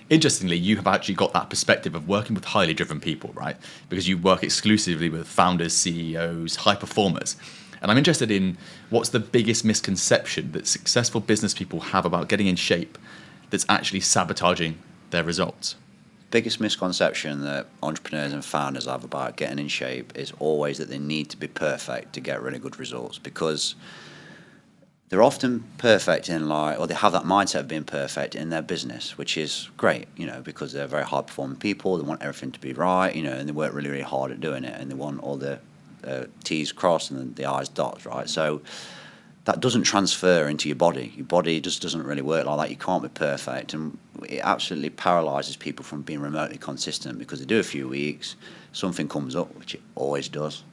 Interestingly, you have actually got that perspective of working with highly driven people, right? Because you work exclusively with founders, CEOs, high performers. And I'm interested in what's the biggest misconception that successful business people have about getting in shape that's actually sabotaging their results? Biggest misconception that entrepreneurs and founders have about getting in shape is always that they need to be perfect to get really good results, because they're often perfect in or they have that mindset of being perfect in their business, which is great, because they're very high performing people. They want everything to be right, and they work really, really hard at doing it, and they want all the T's crossed and the I's dots, right? So that doesn't transfer into your body. Your body just doesn't really work like that. You can't be perfect, and it absolutely paralyzes people from being remotely consistent, because they do a few weeks, something comes up, which it always does,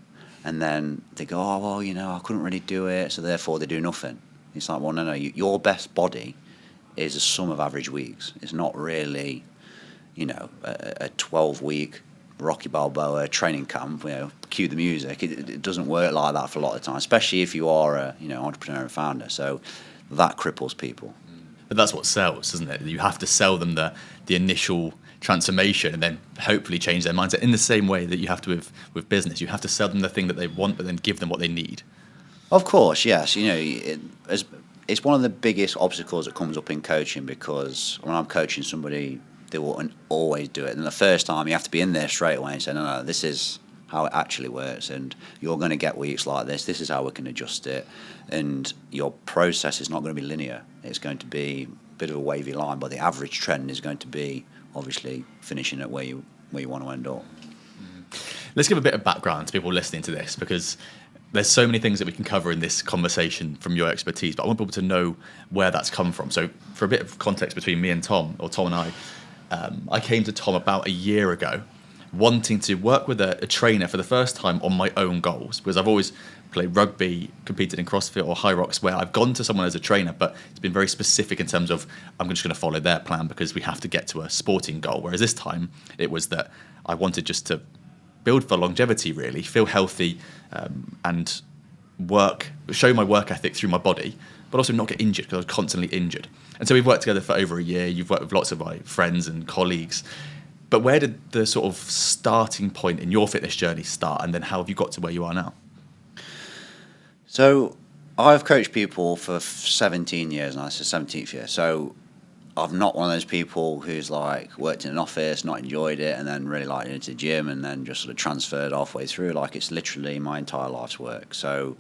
and then they go, oh, well, I couldn't really do it, so therefore they do nothing. It's like, well, no, your best body is a sum of average weeks. It's not really, a 12-week Rocky Balboa training camp, cue the music. It doesn't work like that for a lot of the time, especially if you are a entrepreneur and founder. So that cripples people. But that's what sells, isn't it? You have to sell them the initial transformation and then hopefully change their mindset in the same way that you have to with business. You have to sell them the thing that they want, but then give them what they need. Of course, yes. It's one of the biggest obstacles that comes up in coaching, because when I'm coaching somebody, they will always do it. And the first time, you have to be in there straight away and say, no, this is how it actually works, and you're going to get weeks like this. This is how we can adjust it. And your process is not going to be linear. It's going to be a bit of a wavy line, but the average trend is going to be obviously finishing at where you want to end up. Let's give a bit of background to people listening to this, because there's so many things that we can cover in this conversation from your expertise, but I want people to know where that's come from. So for a bit of context between me and Tom, or Tom and I came to Tom about a year ago wanting to work with a trainer for the first time on my own goals, because I've always played rugby, competed in CrossFit or High Rocks, where I've gone to someone as a trainer, but it's been very specific in terms of I'm just going to follow their plan because we have to get to a sporting goal. Whereas this time it was that I wanted just to build for longevity, really, feel healthy, and show my work ethic through my body, but also not get injured, because I was constantly injured. And so we've worked together for over a year. You've worked with lots of my friends and colleagues. But where did the sort of starting point in your fitness journey start, and then how have you got to where you are now? So I've coached people for 17 years now. It's the 17th year. So I'm not one of those people who's worked in an office, not enjoyed it, and then really into the gym and then just sort of transferred halfway through. It's literally my entire life's work. So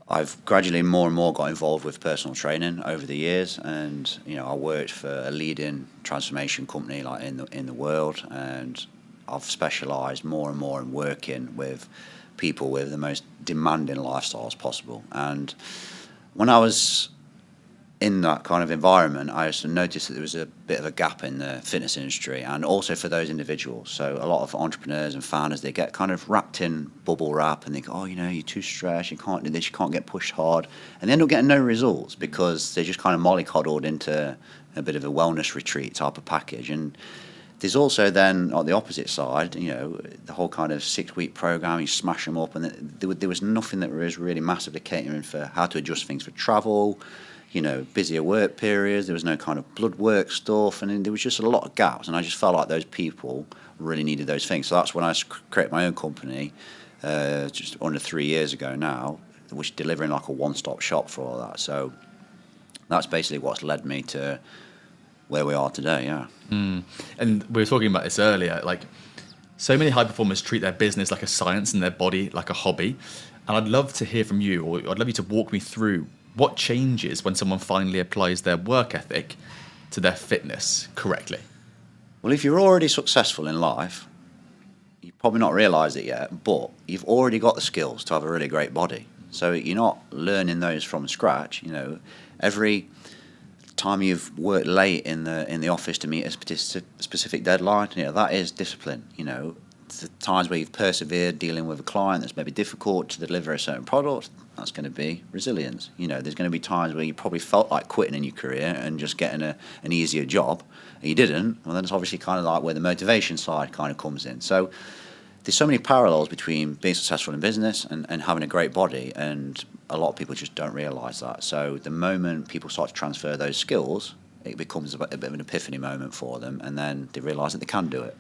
I've gradually more and more got involved with personal training over the years, and I worked for a leading transformation company in the world, and I've specialised more and more in working with people with the most demanding lifestyles possible. And when I was in that kind of environment, I also noticed that there was a bit of a gap in the fitness industry, and also for those individuals. So a lot of entrepreneurs and founders, they get kind of wrapped in bubble wrap, and they go, you're too stressed, you can't do this, you can't get pushed hard, and they end up getting no results because they're just kind of mollycoddled into a bit of a wellness retreat type of package. And there's also then, on the opposite side, the whole kind of 6-week program, you smash them up, and there was nothing that was really massively catering for how to adjust things for travel, busier work periods. There was no kind of blood work stuff, and there was just a lot of gaps, and I just felt like those people really needed those things. So that's when I created my own company just under 3 years ago now, which is delivering a one-stop shop for all that. So that's basically what's led me to where we are today, yeah. And we were talking about this earlier, so many high performers treat their business like a science and their body like a hobby. And I'd love to hear from you, or I'd love you to walk me through what changes when someone finally applies their work ethic to their fitness correctly. Well, if you're already successful in life, you've probably not realised it yet, but you've already got the skills to have a really great body. So you're not learning those from scratch. Every time you've worked late in the office to meet a specific deadline, that is discipline. The times where you've persevered dealing with a client that's maybe difficult to deliver a certain product, that's going to be resilience. There's going to be times where you probably felt like quitting in your career and just getting an easier job, and you didn't. Well, then it's obviously kind of where the motivation side kind of comes in. So there's so many parallels between being successful in business and having a great body, and a lot of people just don't realise that. So the moment people start to transfer those skills it becomes a bit of an epiphany moment for them, and then they realise that they can do it.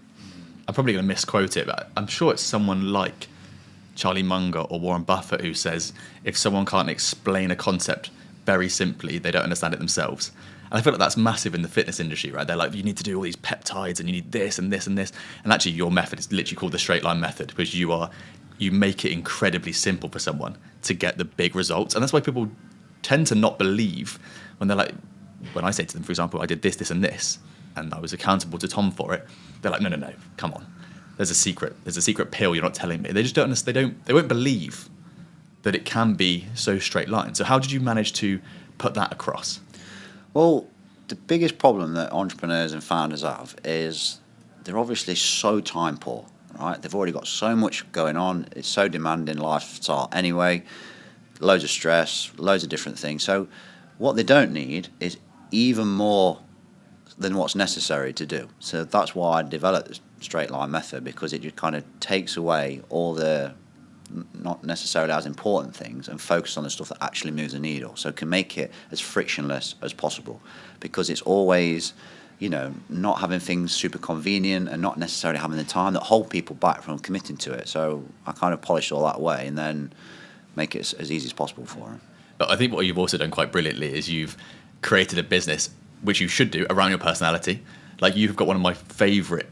I'm probably going to misquote it, but I'm sure it's someone like Charlie Munger or Warren Buffett who says if someone can't explain a concept very simply, they don't understand it themselves. And I feel like that's massive in the fitness industry, right? They're like, you need to do all these peptides and you need this and this and this. And actually your method is literally called the straight line method, because you make it incredibly simple for someone to get the big results. And that's why people tend to not believe when they're like, when I say to them, for example, I did this, this and this, and I was accountable to Tom for it, they're like, no, come on. There's a secret pill you're not telling me. They just don't understand. They won't believe that it can be so straight line. So how did you manage to put that across? Well, the biggest problem that entrepreneurs and founders have is they're obviously so time poor, right? They've already got so much going on. It's so demanding lifestyle anyway, loads of stress, loads of different things. So what they don't need is even more than what's necessary to do. So that's why I developed this straight line method, because it just kind of takes away all the not necessarily as important things and focus on the stuff that actually moves the needle. So it can make it as frictionless as possible, because it's always, not having things super convenient and not necessarily having the time that hold people back from committing to it. So I kind of polish all that away and then make it as easy as possible for them. But I think what you've also done quite brilliantly is you've created a business, which you should do, around your personality. Like, you've got one of my favourite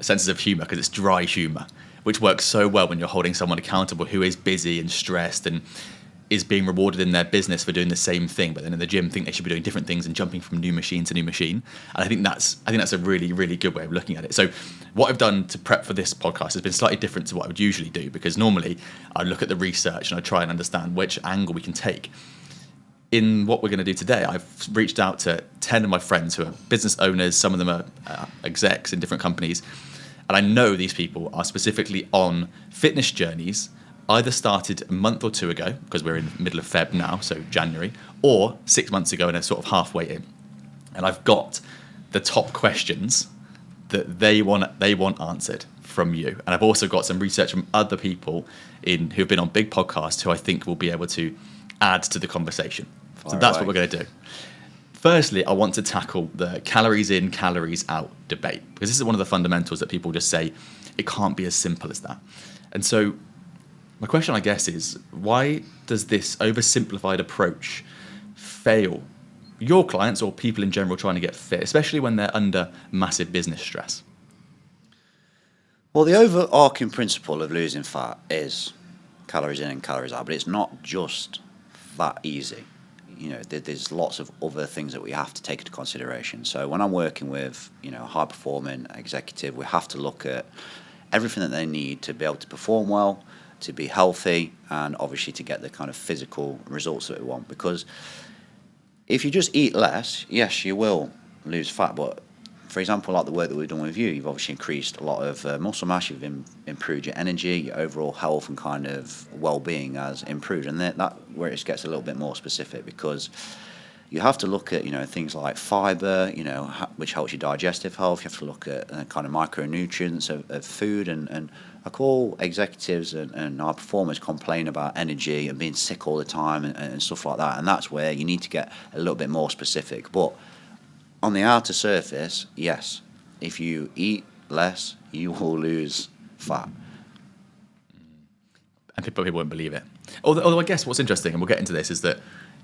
senses of humour, because it's dry humour, which works so well when you're holding someone accountable who is busy and stressed and is being rewarded in their business for doing the same thing, but then in the gym think they should be doing different things and jumping from new machine to new machine. And I think that's a really, really good way of looking at it. So what I've done to prep for this podcast has been slightly different to what I would usually do, because normally I look at the research and I try and understand which angle we can take. In what we're going to do today, I've reached out to 10 of my friends who are business owners. Some of them are execs in different companies. And I know these people are specifically on fitness journeys, either started a month or two ago, because we're in the middle of Feb now, so January, or 6 months ago and are sort of halfway in. And I've got the top questions that they want answered from you. And I've also got some research from other people who've been on big podcasts who I think will be able to add to the conversation. So that's what we're going to do. Firstly, I want to tackle the calories in, calories out debate, because this is one of the fundamentals that people just say, it can't be as simple as that. And so my question, I guess, is why does this oversimplified approach fail your clients or people in general trying to get fit, especially when they're under massive business stress? Well, the overarching principle of losing fat is calories in and calories out, but it's not just that easy. There's lots of other things that we have to take into consideration. So when I'm working with, a high-performing executive, we have to look at everything that they need to be able to perform well, to be healthy, and obviously to get the kind of physical results that we want. Because if you just eat less, yes, you will lose fat. But for example, like the work that we've done with you, you've obviously increased a lot of muscle mass, you've improved your energy, your overall health and kind of well-being has improved. And that where it gets a little bit more specific, because you have to look at, things like fibre, which helps your digestive health. You have to look at kind of micronutrients of food. And like all executives and our performers complain about energy and being sick all the time and stuff like that. And that's where you need to get a little bit more specific. But on the outer surface, yes, if you eat less, you will lose fat. And people won't believe it. Although I guess what's interesting, and we'll get into this, is that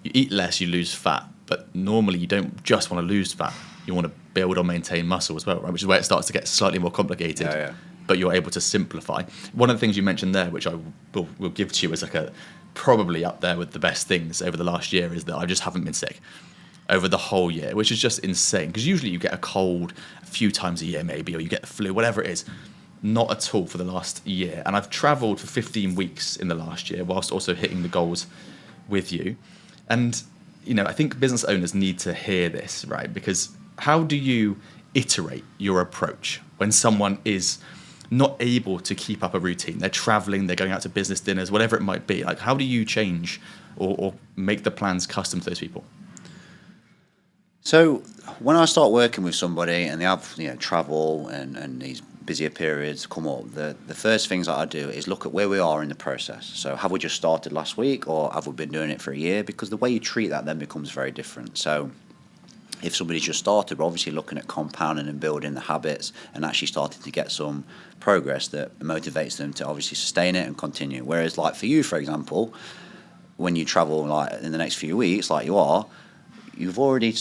you eat less, you lose fat, but normally you don't just want to lose fat. You want to build or maintain muscle as well, right? Which is where it starts to get slightly more complicated. Yeah. But you're able to simplify. One of the things you mentioned there, which I will give to you as probably up there with the best things over the last year, is that I just haven't been sick over the whole year, which is just insane. Because usually you get a cold a few times a year maybe, or you get the flu, whatever it is. Not at all for the last year. And I've travelled for 15 weeks in the last year, whilst also hitting the goals with you. And, I think business owners need to hear this, right? Because how do you iterate your approach when someone is not able to keep up a routine? They're traveling, they're going out to business dinners, whatever it might be. Like, how do you change or make the plans custom to those people? So when I start working with somebody and they have travel and these busier periods come up, the first things that I do is look at where we are in the process. So have we just started last week, or have we been doing it for a year? Because the way you treat that then becomes very different. So if somebody's just started, we're obviously looking at compounding and building the habits and actually starting to get some progress that motivates them to obviously sustain it and continue. Whereas, like for you, for example, when you travel like in the next few weeks, like you've already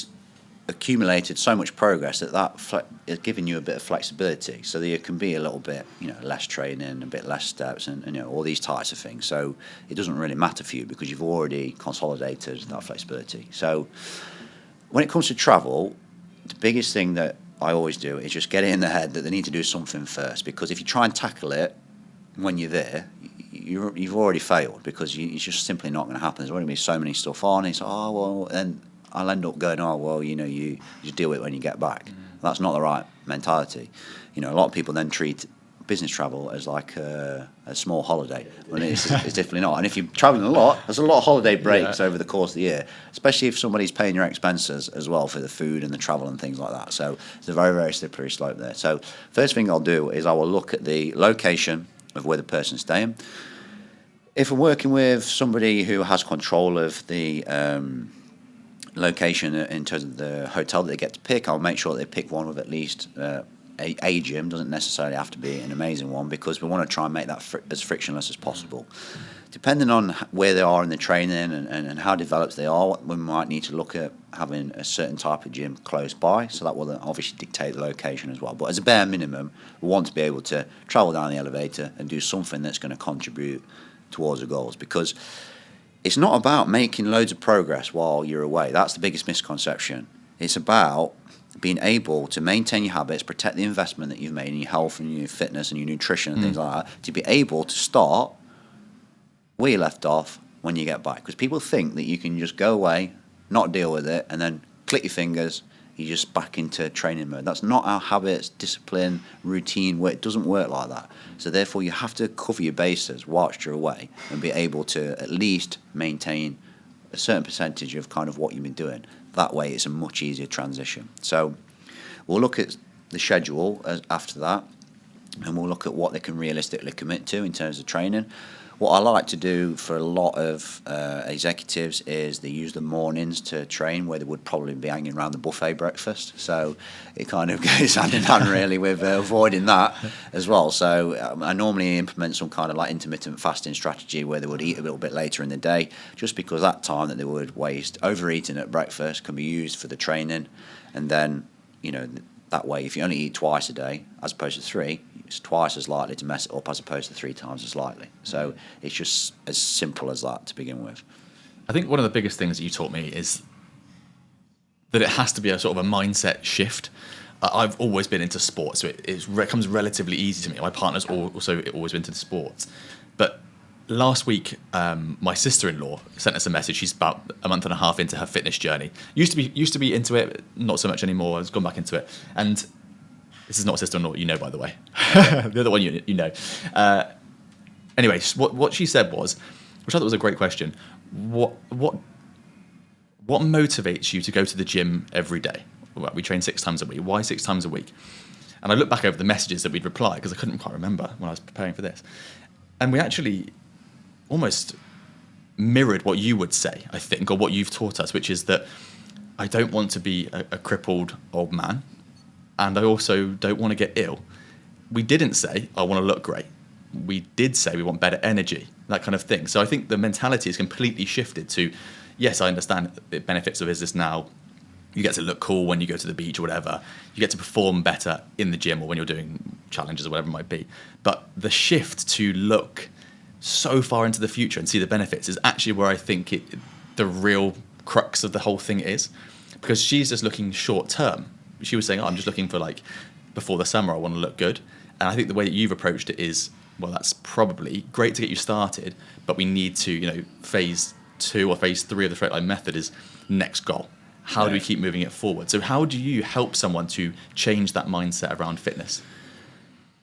accumulated so much progress that is giving you a bit of flexibility, so that it can be a little bit, less training, a bit less steps, and all these types of things. So it doesn't really matter for you because you've already consolidated that flexibility. So when it comes to travel, the biggest thing that I always do is just get it in the head that they need to do something first, because if you try and tackle it when you're there, you've already failed, because it's just simply not going to happen. There's already been so many stuff on. It's and I'll end up going, you just deal with it when you get back. That's not the right mentality. A lot of people then treat business travel as like a small holiday, when it's definitely not. And if you're traveling a lot, there's a lot of holiday breaks over the course of the year, especially if somebody's paying your expenses as well for the food and the travel and things like that. So it's a very, very slippery slope there. So first thing I'll do is I will look at the location of where the person's staying. If I'm working with somebody who has control of the location in terms of the hotel that they get to pick, I'll make sure they pick one with at least a gym. Doesn't necessarily have to be an amazing one, because we want to try and make that as frictionless as possible. Depending on where they are in the training and how developed they are, we might need to look at having a certain type of gym close by, so that will then obviously dictate the location as well. But as a bare minimum, we want to be able to travel down the elevator and do something that's going to contribute towards the goals, because it's not about making loads of progress while you're away. That's the biggest misconception. It's about being able to maintain your habits, protect the investment that you've made in your health and your fitness and your nutrition and things like that, to be able to start where you left off when you get back. Because people think that you can just go away, not deal with it, and then click your fingers, you're just back into training mode. That's not how habits, discipline, routine work. It doesn't work like that. So therefore, you have to cover your bases whilst you're away and be able to at least maintain a certain percentage of kind of what you've been doing. That way, it's a much easier transition. So we'll look at the schedule after that, and we'll look at what they can realistically commit to in terms of training. What I like to do for a lot of executives is they use the mornings to train, where they would probably be hanging around the buffet breakfast. So it kind of goes hand in hand really with avoiding that as well. So I normally implement some kind of like intermittent fasting strategy, where they would eat a little bit later in the day, just because that time that they would waste overeating at breakfast can be used for the training. And then, that way, if you only eat twice a day as opposed to 3, it's twice as likely to mess it up as opposed to 3 times as likely. So it's just as simple as that to begin with. I think one of the biggest things that you taught me is that it has to be a sort of a mindset shift. I've always been into sports, so it comes relatively easy to me. My partner's also always been into sports. But last week, my sister-in-law sent us a message. She's about a month and a half into her fitness journey. Used to be into it, not so much anymore. Has gone back into it. And this is not a sister-in-law, by the way. The other one, you know. Anyway, what she said was, which I thought was a great question. What motivates you to go to the gym every day? Well, we train 6 times a week. Why 6 times a week? And I looked back over the messages that we'd replied, because I couldn't quite remember when I was preparing for this. And we actually almost mirrored what you would say, I think, or what you've taught us, which is that I don't want to be a crippled old man, and I also don't want to get ill. We didn't say, I want to look great. We did say we want better energy, that kind of thing. So I think the mentality is completely shifted to, yes, I understand the benefits of business now. You get to look cool when you go to the beach or whatever. You get to perform better in the gym or when you're doing challenges or whatever it might be. But the shift to look so far into the future and see the benefits is actually where I think the real crux of the whole thing is. Because she's just looking short term. She was saying, I'm just looking for before the summer, I want to look good. And I think the way that you've approached it is, well, that's probably great to get you started, but we need to, phase 2 or phase 3 of the straight line method is next goal. How do we keep moving it forward? So how do you help someone to change that mindset around fitness?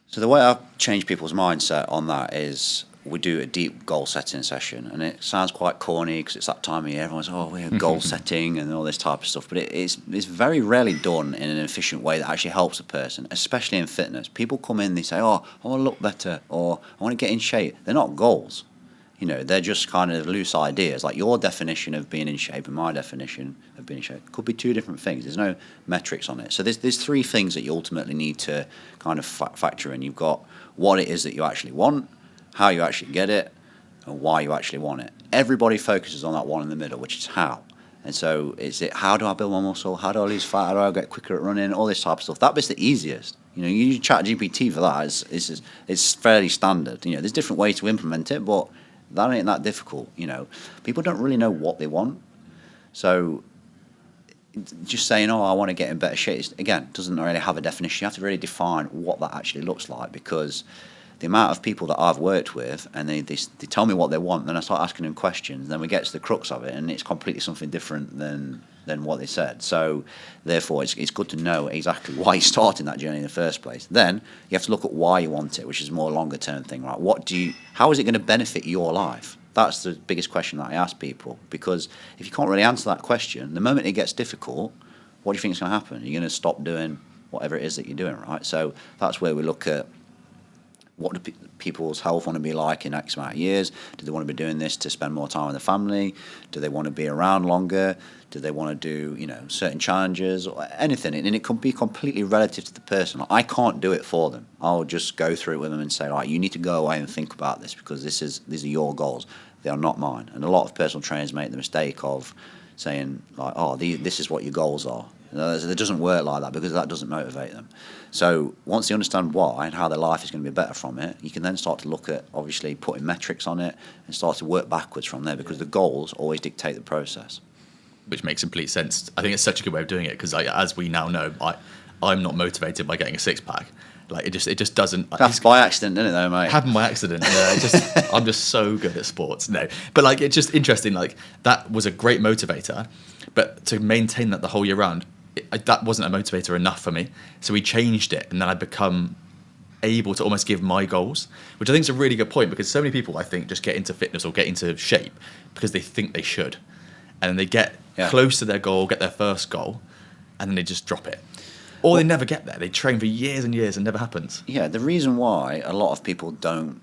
So the way I've changed people's mindset on that is we do a deep goal setting session, and it sounds quite corny because it's that time of year. Everyone's we're goal setting and all this type of stuff, but it's very rarely done in an efficient way that actually helps a person, especially in fitness. People come in, they say, I want to look better, or I want to get in shape. They're not goals. They're just kind of loose ideas. Like your definition of being in shape and my definition of being in shape could be two different things. There's no metrics on it. So there's three things that you ultimately need to kind of factor in. You've got what it is that you actually want, how you actually get it, and why you actually want it. Everybody focuses on that one in the middle, which is how. And so how do I build my muscle? How do I lose fat? How do I get quicker at running? All this type of stuff. That bit's the easiest. You use ChatGPT for that. It's fairly standard. There's different ways to implement it, but that ain't that difficult. People don't really know what they want. So just saying, I want to get in better shape, again, doesn't really have a definition. You have to really define what that actually looks like, because the amount of people that I've worked with, and they tell me what they want, then I start asking them questions, then we get to the crux of it, and it's completely something different than what they said. So therefore, it's good to know exactly why you're starting that journey in the first place. Then you have to look at why you want it, which is a more longer term thing, right? How is it going to benefit your life? That's the biggest question that I ask people, because if you can't really answer that question, the moment it gets difficult, what do you think is going to happen? You're going to stop doing whatever it is that you're doing, right? So that's where we look at what do people's health want to be like in X amount of years? Do they want to be doing this to spend more time with the family? Do they want to be around longer? Do they want to do, certain challenges or anything? And it can be completely relative to the person. I can't do it for them. I'll just go through it with them and say, right, you need to go away and think about this, because these are your goals. They are not mine. And a lot of personal trainers make the mistake of saying, like, this is what your goals are. It doesn't work like that, because that doesn't motivate them. So once they understand why and how their life is going to be better from it, you can then start to look at, obviously, putting metrics on it and start to work backwards from there, because the goals always dictate the process. Which makes complete sense. I think it's such a good way of doing it, because as we now know, I'm not motivated by getting a six-pack. Like it just doesn't. That's by accident, isn't it, though, mate? Happened by accident. Yeah, I'm just so good at sports. No, but it's just interesting. Like that was a great motivator, but to maintain that the whole year round, that wasn't a motivator enough for me. So we changed it, and then I become able to almost give my goals, which I think is a really good point, because so many people, I think, just get into fitness or get into shape because they think they should, and then they get close to their goal, get their first goal, and then they just drop it. Or they never get there. They train for years and years and never happens. Yeah, the reason why a lot of people don't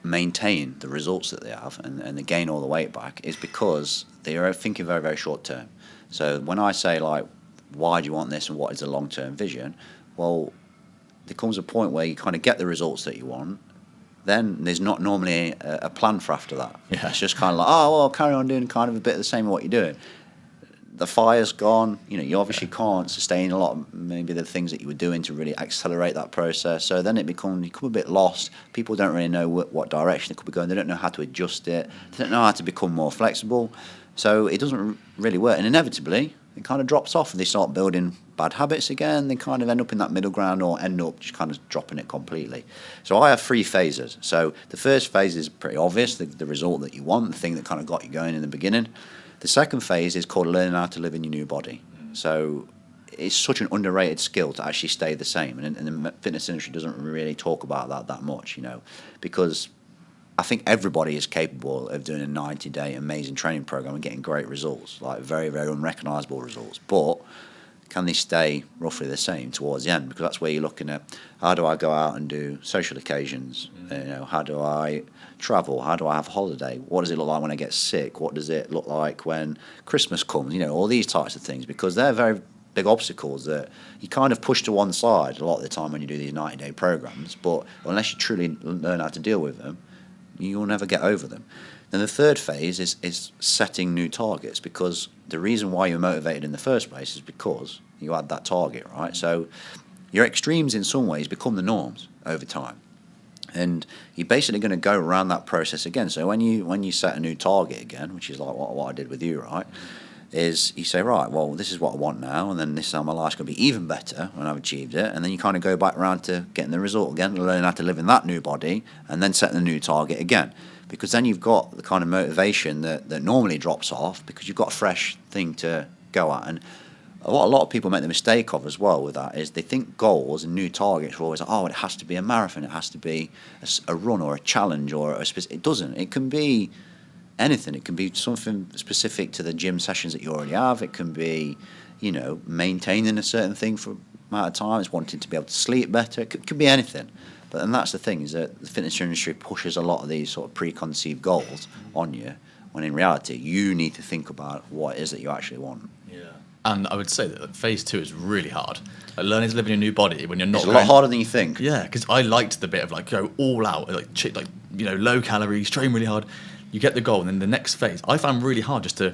maintain the results that they have and they gain all the weight back is because they are thinking very, very short term. So when I say, like, why do you want this and what is the long-term vision? Well, there comes a point where you kind of get the results that you want. Then there's not normally a plan for after that. Yeah. It's just kind of like, carry on doing kind of a bit of the same of what you're doing. The fire's gone. You obviously can't sustain a lot of maybe the things that you were doing to really accelerate that process. So then you become a bit lost. People don't really know what direction it could be going. They don't know how to adjust it. They don't know how to become more flexible. So it doesn't really work. And inevitably, it kind of drops off and they start building bad habits again. They kind of end up in that middle ground or end up just kind of dropping it completely. So I have 3 phases. So the first phase is pretty obvious, the result that you want, the thing that kind of got you going in the beginning. The second phase is called learning how to live in your new body. So it's such an underrated skill to actually stay the same. And the fitness industry doesn't really talk about that much, because I think everybody is capable of doing a 90-day amazing training program and getting great results, like very, very unrecognisable results. But can they stay roughly the same towards the end? Because that's where you're looking at, how do I go out and do social occasions? How do I travel? How do I have a holiday? What does it look like when I get sick? What does it look like when Christmas comes? All these types of things, because they're very big obstacles that you kind of push to one side a lot of the time when you do these 90-day programs. But unless you truly learn how to deal with them, you'll never get over them. Then the third phase is setting new targets, because the reason why you're motivated in the first place is because you had that target, right? So your extremes in some ways become the norms over time. And you're basically going to go around that process again. So when you set a new target again, which is like what I did with you, right, is you say, right, well, this is what I want now, and then this is how my life's going to be even better when I've achieved it. And then you kind of go back around to getting the result again, learning how to live in that new body, and then setting a new target again. Because then you've got the kind of motivation that normally drops off, because you've got a fresh thing to go at. And what a lot of people make the mistake of as well with that is they think goals and new targets are always like, it has to be a marathon, it has to be a run or a challenge or a specific. It doesn't. It can be anything. It can be something specific to the gym sessions that you already have. It can be, maintaining a certain thing for amount of time. It's wanting to be able to sleep better. It could be anything. But and that's the thing, is that the fitness industry pushes a lot of these sort of preconceived goals on you, when in reality you need to think about what it is that you actually want. Yeah. And I would say that phase 2 is really hard. Like learning to live in your new body when you're not. It's a lot harder than you think. Yeah, because I liked the bit of like go all out, like low calories, train really hard. You get the goal, and then the next phase I found really hard, just to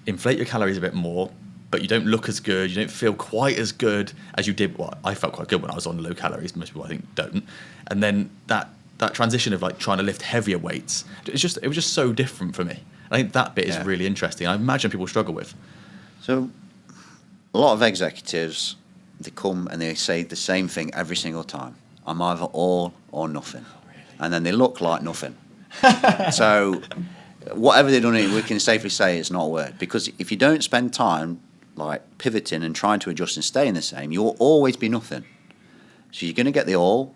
inflate your calories a bit more, but you don't look as good, you don't feel quite as good as you did. Well, I felt quite good when I was on low calories. Most people I think don't. And then that transition of like trying to lift heavier weights, it was just so different for me. I think that bit is really interesting. I imagine people struggle with. So a lot of executives, they come and they say the same thing every single time. I'm either all or nothing. Oh, really? And then they look like nothing. So whatever they're doing, we can safely say it's not worked. Because if you don't spend time like pivoting and trying to adjust and staying the same, you'll always be nothing. So you're going to get the all,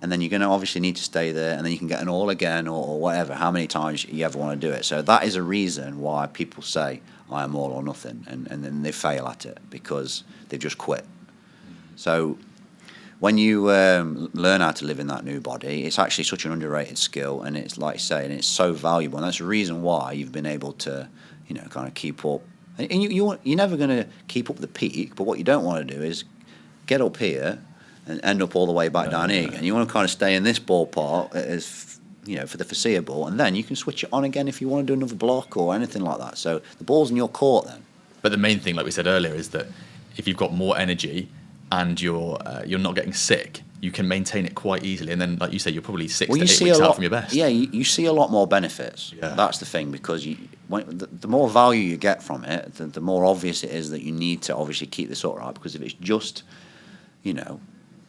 and then you're going to obviously need to stay there, and then you can get an all again or whatever, how many times you ever want to do it. So that is a reason why people say, I am all or nothing, and then they fail at it because they've just quit. So when you learn how to live in that new body, it's actually such an underrated skill, and it's like you say, and it's so valuable, and that's the reason why you've been able to, kind of keep up. And you're never going to keep up the peak, but what you don't want to do is get up here and end up all the way back down here again. You want to kind of stay in this ballpark as for the foreseeable, and then you can switch it on again if you want to do another block or anything like that. So the ball's in your court then. But the main thing, like we said earlier, is that if you've got more energy and you're not getting sick, you can maintain it quite easily. And then, like you say, you're probably 6 to 8 weeks out from your best. Yeah, you see a lot more benefits. Yeah. That's the thing, because the more value you get from it, the more obvious it is that you need to obviously keep this up, right? Because if it's just,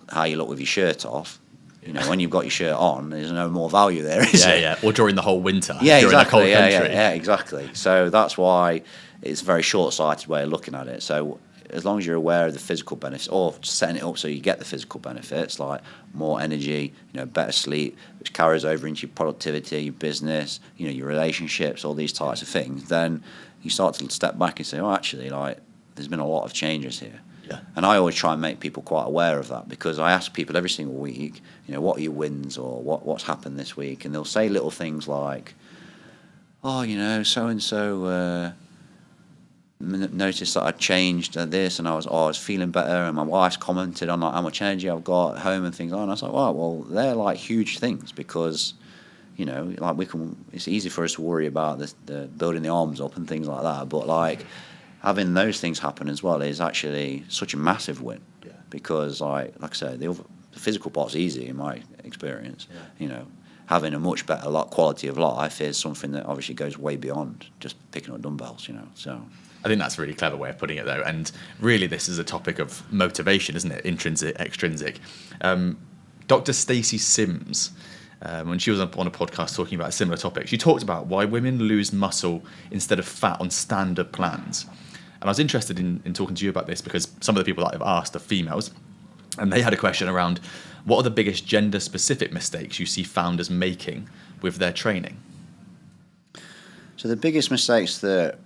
how you look with your shirt off, when you've got your shirt on, there's no more value there, is it? Yeah, or during the whole winter. Yeah, during exactly. a cold country. Yeah, exactly. So that's why it's a very short-sighted way of looking at it. So as long as you're aware of the physical benefits, or setting it up so you get the physical benefits, like more energy, better sleep, which carries over into your productivity, your business, your relationships, all these types of things, then you start to step back and say, oh, actually, like, there's been a lot of changes here. Yeah. And I always try and make people quite aware of that, because I ask people every single week, what are your wins, or what's happened this week, and they'll say little things like, oh, so-and-so noticed that I changed this, and I was feeling better, and my wife's commented on like how much energy I've got at home and things like that. And I was like, well, they're like huge things, because like it's easy for us to worry about the building the arms up and things like that, but like having those things happen as well is actually such a massive win. Yeah. Because like I say, the physical part's easy in my experience. Yeah. Having a much better quality of life is something that obviously goes way beyond just picking up dumbbells. So I think that's a really clever way of putting it, though. And really, this is a topic of motivation, isn't it? Intrinsic, extrinsic. Dr. Stacey Sims, when she was on a podcast talking about a similar topic, she talked about why women lose muscle instead of fat on standard plans. And I was interested in talking to you about this, because some of the people that I've asked are females, and they had a question around what are the biggest gender-specific mistakes you see founders making with their training? So the biggest mistakes that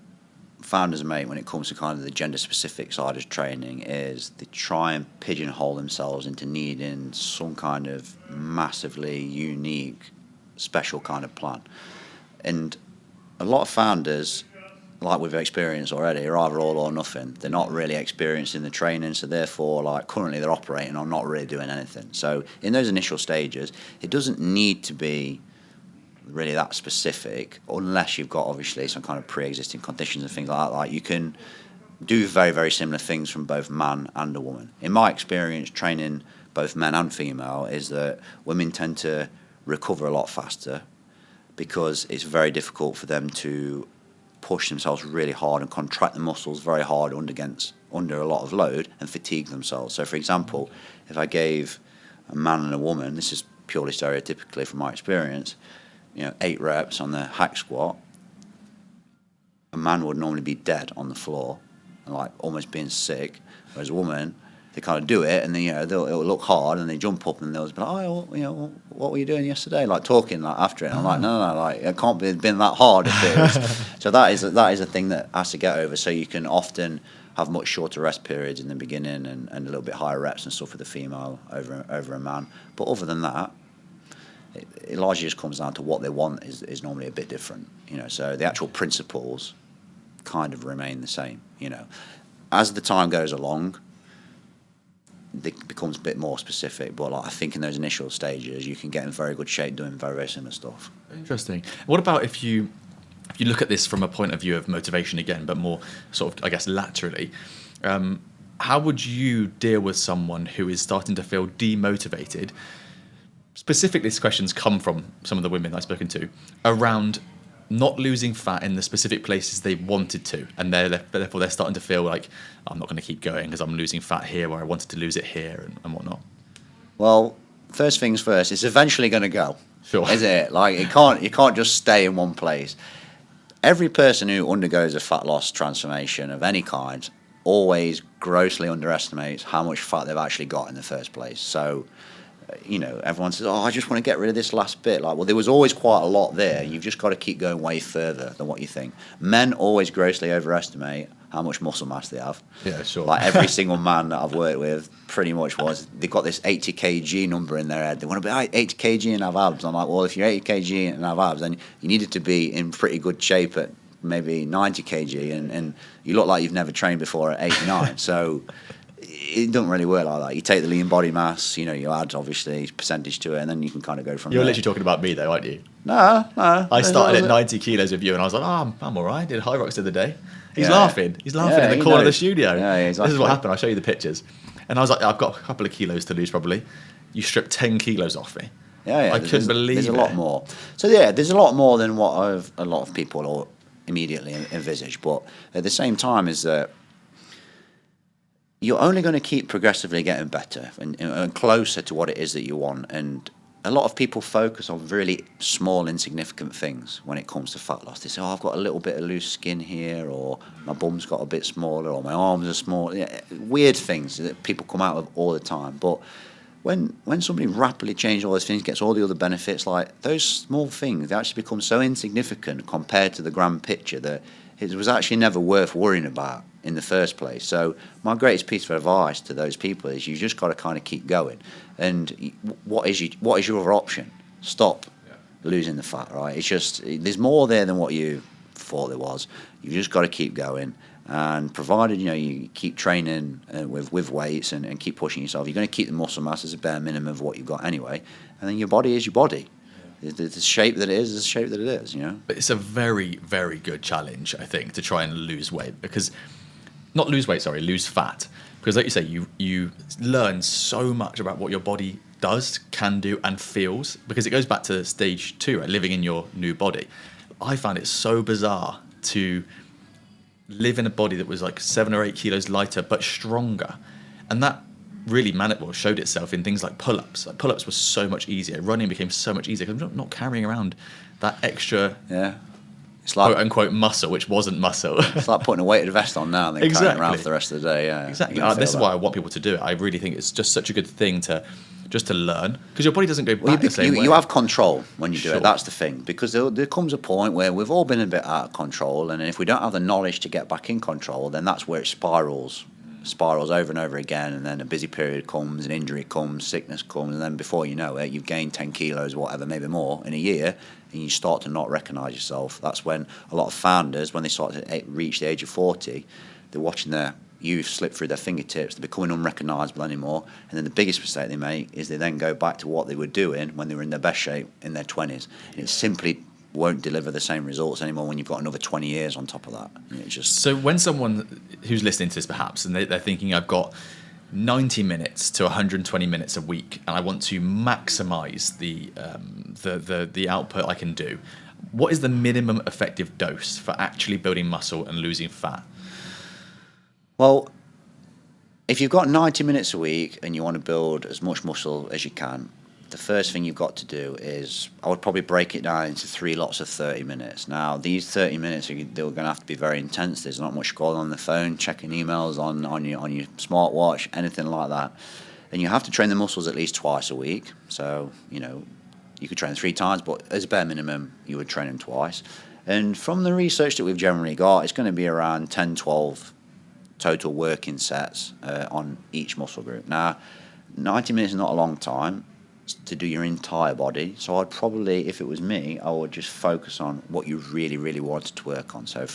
founders make when it comes to kind of the gender-specific side of training is they try and pigeonhole themselves into needing some kind of massively unique, special kind of plan. And a lot of founders, like we've experienced already, are either all or nothing. They're not really experienced in the training, so therefore, like, currently they're operating on not really doing anything. So in those initial stages, it doesn't need to be really that specific, unless you've got obviously some kind of pre-existing conditions and things like that. Like, you can do very, very similar things from both man and a woman. In my experience, training both men and female, is that women tend to recover a lot faster, because it's very difficult for them to push themselves really hard and contract the muscles very hard under a lot of load and fatigue themselves. So, for example, if I gave a man and a woman, this is purely stereotypically from my experience, 8 reps on the hack squat, a man would normally be dead on the floor and like almost being sick, whereas a woman, they kind of do it, and then it'll look hard, and they jump up and they'll be like, oh, what were you doing yesterday? Like talking like after it. And I'm like, no, like it can't be been that hard if it was. So that is a thing that has to get over. So you can often have much shorter rest periods in the beginning and a little bit higher reps and stuff with the female over a man. But other than that, it largely just comes down to what they want is normally a bit different, So the actual principles kind of remain the same, As the time goes along, it becomes a bit more specific. But I think in those initial stages, you can get in very good shape doing very, very similar stuff. Interesting. What about if you look at this from a point of view of motivation again, but more sort of, I guess, laterally? How would you deal with someone who is starting to feel demotivated? Specifically, these questions come from some of the women I've spoken to around not losing fat in the specific places they wanted to, and therefore they're starting to feel like, I'm not going to keep going because I'm losing fat here where I wanted to lose it here and whatnot. Well, first things first, it's eventually going to go. Sure. Isn't it? Like, you can't just stay in one place. Every person who undergoes a fat loss transformation of any kind always grossly underestimates how much fat they've actually got in the first place. So, everyone says, I just want to get rid of this last bit. Like, well, there was always quite a lot there. You've just got to keep going way further than what you think. Men always grossly overestimate how much muscle mass they have. Yeah, sure. Like, every single man that I've worked with pretty much they've got this 80 kg number in their head. They want to be 80 kg and have abs. I'm like, well, if you're 80 kg and have abs, then you needed to be in pretty good shape at maybe 90 kg, and you look like you've never trained before at 89. So it doesn't really work like that. You take the lean body mass, you add obviously percentage to it, and then you can kind of go from there. You're literally talking about me though, aren't you? No. I started at 90 kilos with you, and I was like, I'm all right. Did high rocks the other day. He's laughing. He's laughing in the corner of the studio. Yeah, exactly. This is what happened. I'll show you the pictures. And I was like, I've got a couple of kilos to lose probably. You stripped 10 kilos off me. Yeah. I couldn't believe it. There's a lot more. So there's a lot more than what a lot of people immediately envisage. But at the same time is that you're only going to keep progressively getting better and closer to what it is that you want. And a lot of people focus on really small, insignificant things when it comes to fat loss. They say, I've got a little bit of loose skin here, or my bum's got a bit smaller, or my arms are small. Yeah, weird things that people come out of all the time. But when somebody rapidly changes all those things, gets all the other benefits, like those small things, they actually become so insignificant compared to the grand picture that it was actually never worth worrying about in the first place. So my greatest piece of advice to those people is you just got to kind of keep going. And what is your other option? Stop losing the fat, right? It's just, there's more there than what you thought there was. You've just got to keep going. And provided, you keep training with weights and keep pushing yourself, you're going to keep the muscle mass as a bare minimum of what you've got anyway. And then your body is your body. The shape that it is the shape that it is, But it's a very, very good challenge, I think, to try and lose weight. Lose fat. Because like you say, you learn so much about what your body does, can do, and feels. Because it goes back to stage 2, right? Living in your new body. I found it so bizarre to live in a body that was like 7 or 8 kilos lighter, but stronger. And that really showed itself in things like pull-ups. Like pull-ups were so much easier. Running became so much easier because I'm not carrying around that extra, it's like, quote unquote, muscle, which wasn't muscle. It's like putting a weighted vest on now and then carrying around for the rest of the day. Yeah, exactly. This is why I want people to do it. I really think it's just such a good thing to learn, because your body doesn't go back the same way. You have control when you do it. That's the thing, because there comes a point where we've all been a bit out of control, and if we don't have the knowledge to get back in control, then that's where it spirals over and over again, and then a busy period comes, an injury comes, sickness comes, and then before you know it, you've gained 10 kilos, whatever, maybe more, in a year, and you start to not recognise yourself. That's when a lot of founders, when they start to reach the age of 40, they're watching their youth slip through their fingertips, they're becoming unrecognisable anymore, and then the biggest mistake they make is they then go back to what they were doing when they were in their best shape in their 20s, and it simply won't deliver the same results anymore when you've got another 20 years on top of that. It's just... So when someone who's listening to this perhaps, and they're thinking, I've got 90 minutes to 120 minutes a week, and I want to maximise the output I can do, what is the minimum effective dose for actually building muscle and losing fat? Well, if you've got 90 minutes a week and you want to build as much muscle as you can, the first thing you've got to do is, I would probably break it down into 3 lots of 30 minutes. Now, these 30 minutes, they're going to have to be very intense. There's not much going on the phone, checking emails on your smartwatch, anything like that. And you have to train the muscles at least twice a week. So, you could train 3 times, but as a bare minimum, you would train them twice. And from the research that we've generally got, it's going to be around 10, 12 total working sets on each muscle group. Now, 90 minutes is not a long time to do your entire body, so I'd probably, if it was me, I would just focus on what you really, really wanted to work on. So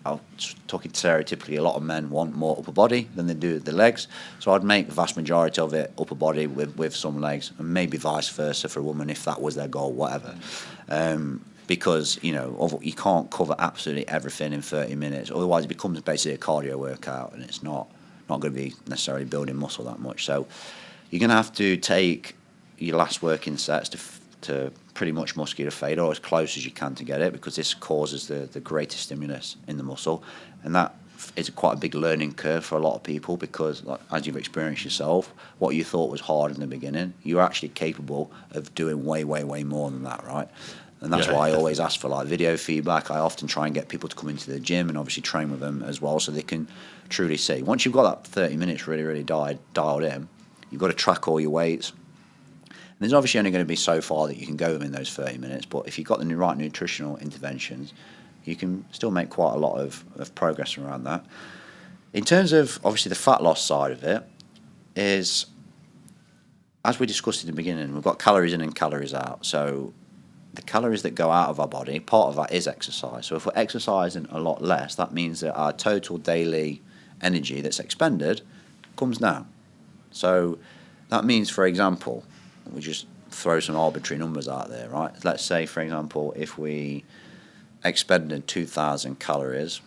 I'm talking stereotypically, a lot of men want more upper body than they do the legs, so I'd make the vast majority of it upper body with some legs, and maybe vice versa for a woman if that was their goal, whatever. Because you can't cover absolutely everything in 30 minutes, otherwise it becomes basically a cardio workout, and it's not going to be necessarily building muscle that much. So you're going to have to take your last working sets to pretty much muscular failure, or as close as you can to get it, because this causes the greatest stimulus in the muscle, and that is quite a big learning curve for a lot of people, because as you've experienced yourself, what you thought was hard in the beginning, you're actually capable of doing way, way, way more than that, right? And that's why I always ask for video feedback. I often try and get people to come into the gym and obviously train with them as well, so they can truly see. Once you've got that 30 minutes really, really dialed in, you've got to track all your weights. And there's obviously only going to be so far that you can go within those 30 minutes, but if you've got the right nutritional interventions, you can still make quite a lot of progress around that. In terms of, obviously, the fat loss side of it, is, as we discussed in the beginning, we've got calories in and calories out. So the calories that go out of our body, part of that is exercise. So if we're exercising a lot less, that means that our total daily energy that's expended comes down. So that means, for example, we just throw some arbitrary numbers out there, right? Let's say, for example, if we expended 2,000 calories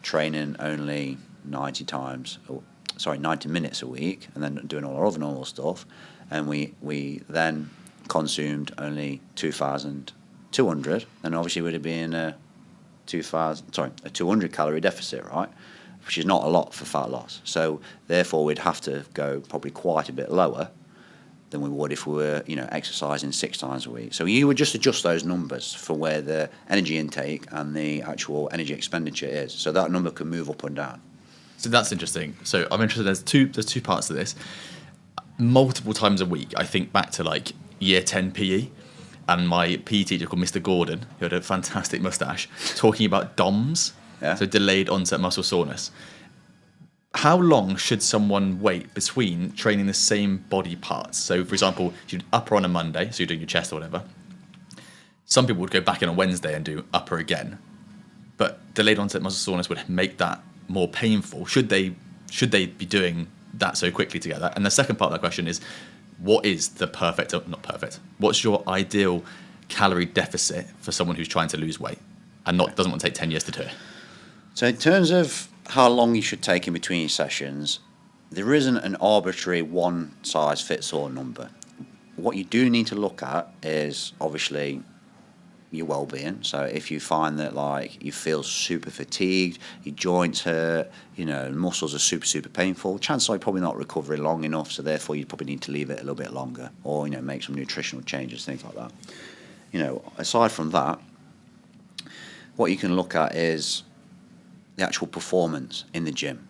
training only 90 minutes a week, and then doing all our other normal stuff, and we then consumed only 2,200, then obviously we'd be in a 200 calorie deficit, right? Which is not a lot for fat loss. So therefore we'd have to go probably quite a bit lower than we would if we were, exercising 6 times a week. So you would just adjust those numbers for where the energy intake and the actual energy expenditure is. So that number can move up and down. So that's interesting. So I'm interested. There's two parts to this. Multiple times a week, I think back to year 10 PE, and my PE teacher called Mr. Gordon, who had a fantastic mustache, talking about DOMS, so delayed onset muscle soreness. How long should someone wait between training the same body parts? So, for example, you'd upper on a Monday, so you're doing your chest or whatever. Some people would go back in on Wednesday and do upper again, but delayed onset muscle soreness would make that more painful. Should they be doing that so quickly together? And the second part of that question is, what is the not perfect? What's your ideal calorie deficit for someone who's trying to lose weight and doesn't want to take 10 years to do it? So in terms of how long you should take in between your sessions, there isn't an arbitrary one-size-fits-all number. What you do need to look at is obviously your well-being. So if you find that you feel super fatigued, your joints hurt, muscles are super painful, chances are you're probably not recovering long enough, so therefore you probably need to leave it a little bit longer, or make some nutritional changes, things like that. Aside from that, what you can look at is the actual performance in the gym.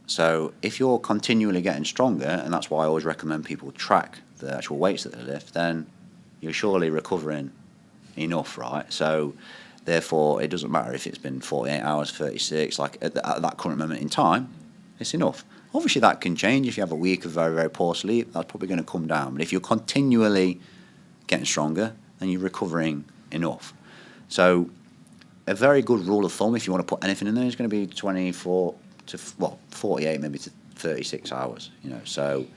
So if you're continually getting stronger, and that's why I always recommend people track the actual weights that they lift, then you're surely recovering enough, right? So therefore it doesn't matter if it's been 48 hours, 36, at that current moment in time, it's enough. Obviously that can change. If you have a week of very, very poor sleep, that's probably going to come down. But if you're continually getting stronger, then you're recovering enough. So a very good rule of thumb, if you want to put anything in there, is going to be 24 to 48, maybe to 36 hours. So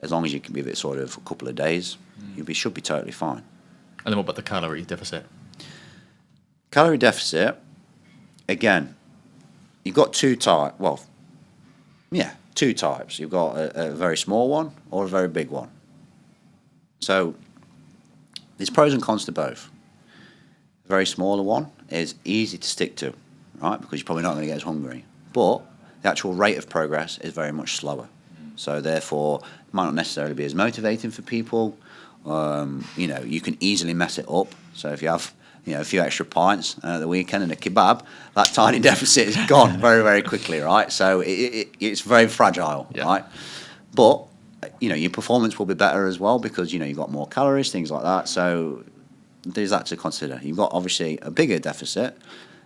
as long as you can give it sort of a couple of days, you should be totally fine. And then what about the calorie deficit? Calorie deficit, again, you've got two types. You've got a very small one or a very big one. So there's pros and cons to both. A very smaller one is easy to stick to, right? Because you're probably not going to get as hungry. But the actual rate of progress is very much slower. So therefore, it might not necessarily be as motivating for people. You can easily mess it up. So if you have a few extra pints at the weekend and a kebab, that tiny deficit is gone very, very quickly, right? So it's very fragile, right? But your performance will be better as well because you've got more calories, things like that. So there's that to consider. You've got obviously a bigger deficit,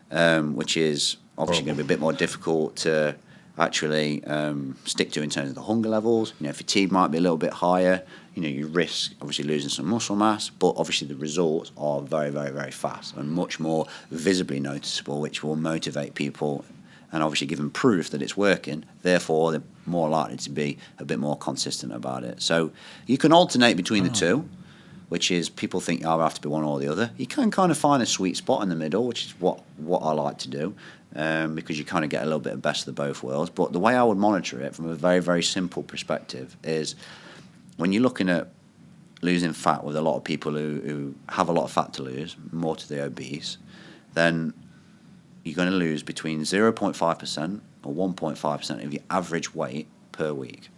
which is obviously going to be a bit more difficult to actually stick to in terms of the hunger levels. Fatigue might be a little bit higher. You risk obviously losing some muscle mass, but obviously the results are very, very, very fast and much more visibly noticeable, which will motivate people and obviously give them proof that it's working. Therefore, they're more likely to be a bit more consistent about it. So you can alternate between the two, which is people think, I have to be one or the other. You can kind of find a sweet spot in the middle, which is what I like to do, because you kind of get a little bit of best of both worlds. But the way I would monitor it from a very, very simple perspective is when you're looking at losing fat with a lot of people who have a lot of fat to lose, more to the obese, then you're going to lose between 0.5% or 1.5% of your average weight per week.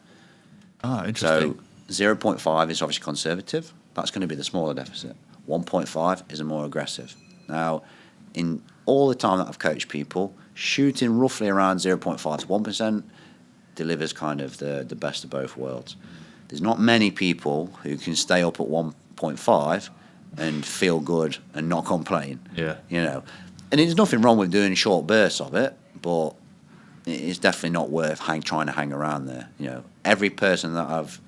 Interesting. So 0.5 is obviously conservative. That's going to be the smaller deficit. 1.5 is a more aggressive. Now, in all the time that I've coached people, shooting roughly around 0.5 to 1% delivers kind of the best of both worlds. There's not many people who can stay up at 1.5 and feel good and not complain. Yeah. And there's nothing wrong with doing short bursts of it, but it's definitely not worth trying to hang around there. Every person that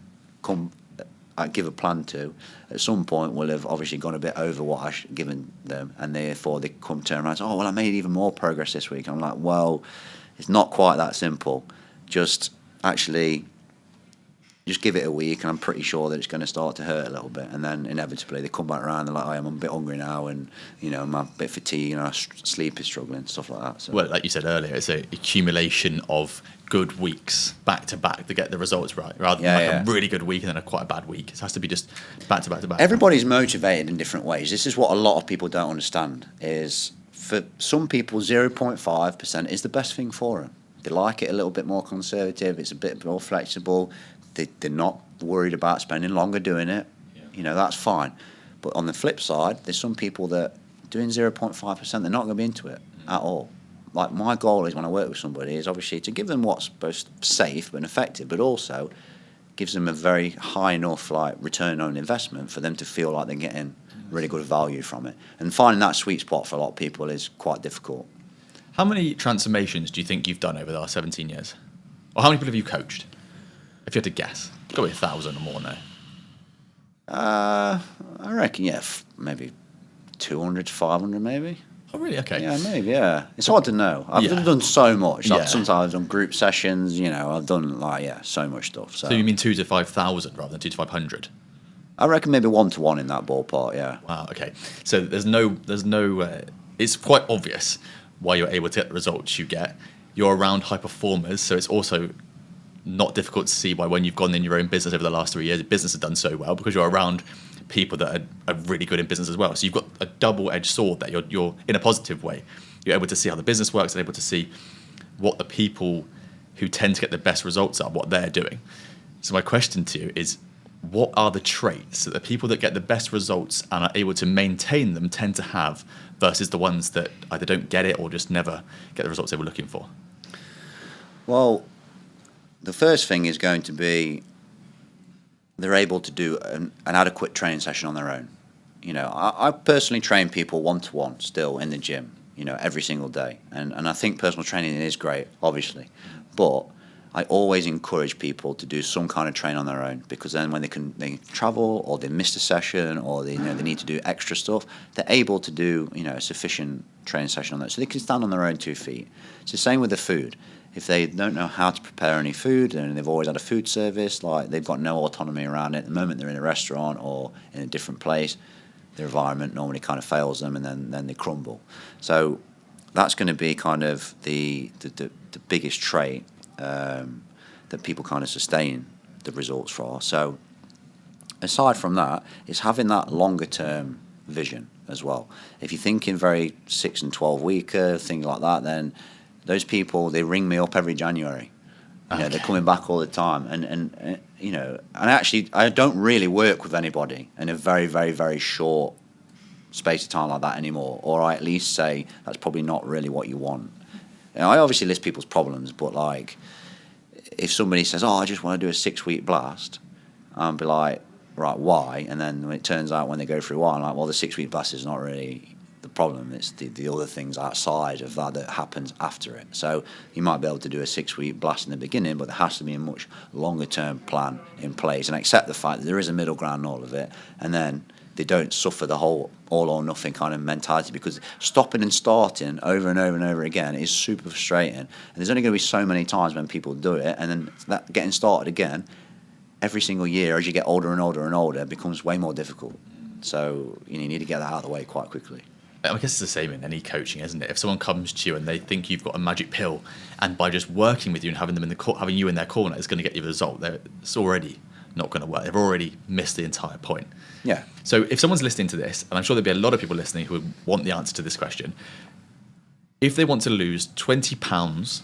I give a plan to, at some point will have obviously gone a bit over what I've given them, and therefore they turn around and say, oh, well, I made even more progress this week. I'm like, well, it's not quite that simple. Just give it a week, and I'm pretty sure that it's going to start to hurt a little bit. And then inevitably they come back around, they're like, I'm a bit hungry now, and I'm a bit fatigued, and sleep is struggling, stuff like that. So. Well, like you said earlier, it's an accumulation of good weeks back to back to get the results right, rather than a really good week and then quite a bad week. It has to be just back to back to back. Everybody's motivated in different ways. This is what a lot of people don't understand, is for some people 0.5% is the best thing for them. They like it a little bit more conservative, it's a bit more flexible. They're not worried about spending longer doing it. Yeah. That's fine. But on the flip side, there's some people that doing 0.5%, they're not going to be into it at all. Like, my goal is when I work with somebody is obviously to give them what's both safe and effective, but also gives them a very high enough return on investment for them to feel like they're getting really good value from it. And finding that sweet spot for a lot of people is quite difficult. How many transformations do you think you've done over the last 17 years? Or how many people have you coached? If you had to guess, it's got to be 1,000 or more now. I reckon, maybe 200 to 500, maybe. Oh, really? Okay. Yeah, maybe, yeah. It's hard to know. I've done so much. Sometimes I've done group sessions, I've done, so much stuff. So you mean 2,000 to 5,000 rather than 2,000 to 500? I reckon maybe 1-to-1 in that ballpark, yeah. Wow, okay. So there's no. It's quite obvious why you're able to get the results you get. You're around high performers, so it's also not difficult to see why when you've gone in your own business over the last 3 years, the business has done so well because you're around people that are really good in business as well. So you've got a double-edged sword that you're in a positive way. You're able to see how the business works and able to see what the people who tend to get the best results are, what they're doing. So my question to you is, what are the traits that the people that get the best results and are able to maintain them tend to have versus the ones that either don't get it or just never get the results they were looking for? Well, the first thing is going to be they're able to do an adequate training session on their own. I personally train people 1-to-1 still in the gym, every single day. And I think personal training is great, obviously. But I always encourage people to do some kind of training on their own, because then when they can travel or they missed a session or they need to do extra stuff, they're able to do a sufficient training session on that, so they can stand on their own 2 feet. It's the same with the food. If they don't know how to prepare any food and they've always had a food service, they've got no autonomy around it. The moment they're in a restaurant or in a different place, their environment normally kind of fails them, and then they crumble. So that's going to be kind of the biggest trait that people kind of sustain the results for. So aside from that, it's having that longer term vision as well. If you're thinking very 6 and 12 weeker, things like that, then those people, they ring me up every January. They're coming back all the time, and actually I don't really work with anybody in a very, very, very short space of time like that anymore, or I at least say that's probably not really what you want. I obviously list people's problems, but if somebody says, I just want to do a 6-week blast, I'll be like, right, why? And then when it turns out when they go through why, I'm like, well, the 6-week blast is not really problem. It's the other things outside of that happens after it. So you might be able to do a 6-week blast in the beginning, but there has to be a much longer term plan in place and accept the fact that there is a middle ground in all of it, and then they don't suffer the whole all or nothing kind of mentality, because stopping and starting over and over and over again is super frustrating. And there's only going to be so many times when people do it, and then that getting started again every single year as you get older and older and older becomes way more difficult. So you need to get that out of the way quite quickly. I guess it's the same in any coaching, isn't it? If someone comes to you and they think you've got a magic pill, and by just working with you and having them having you in their corner is going to get you the result, it's already not going to work. They've already missed the entire point. Yeah. So if someone's listening to this, and I'm sure there'll be a lot of people listening who would want the answer to this question, if they want to lose 20 pounds,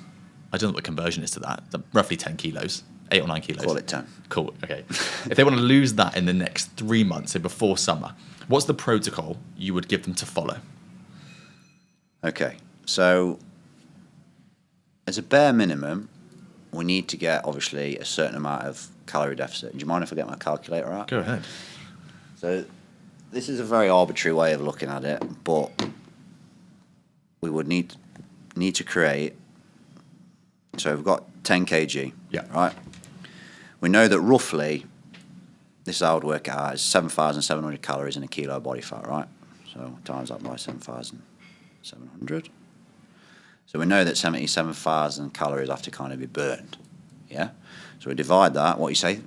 I don't know what the conversion is to that, roughly 10 kilos, 8 or 9 kilos. Call it 10. Cool, okay. If they want to lose that in the next 3 months, so before summer, what's the protocol you would give them to follow? Okay, so as a bare minimum, we need to get, obviously, a certain amount of calorie deficit. Do you mind if I get my calculator out? Go ahead. So this is a very arbitrary way of looking at it, but we would need to create. So we've got 10 kg. Yeah. Right. We know that roughly, this is how I would work it out, is 7,700 calories in a kilo of body fat, right? So times that by 7,700. So we know that 77,000 calories have to kind of be burned. Yeah. So we divide that. What you say?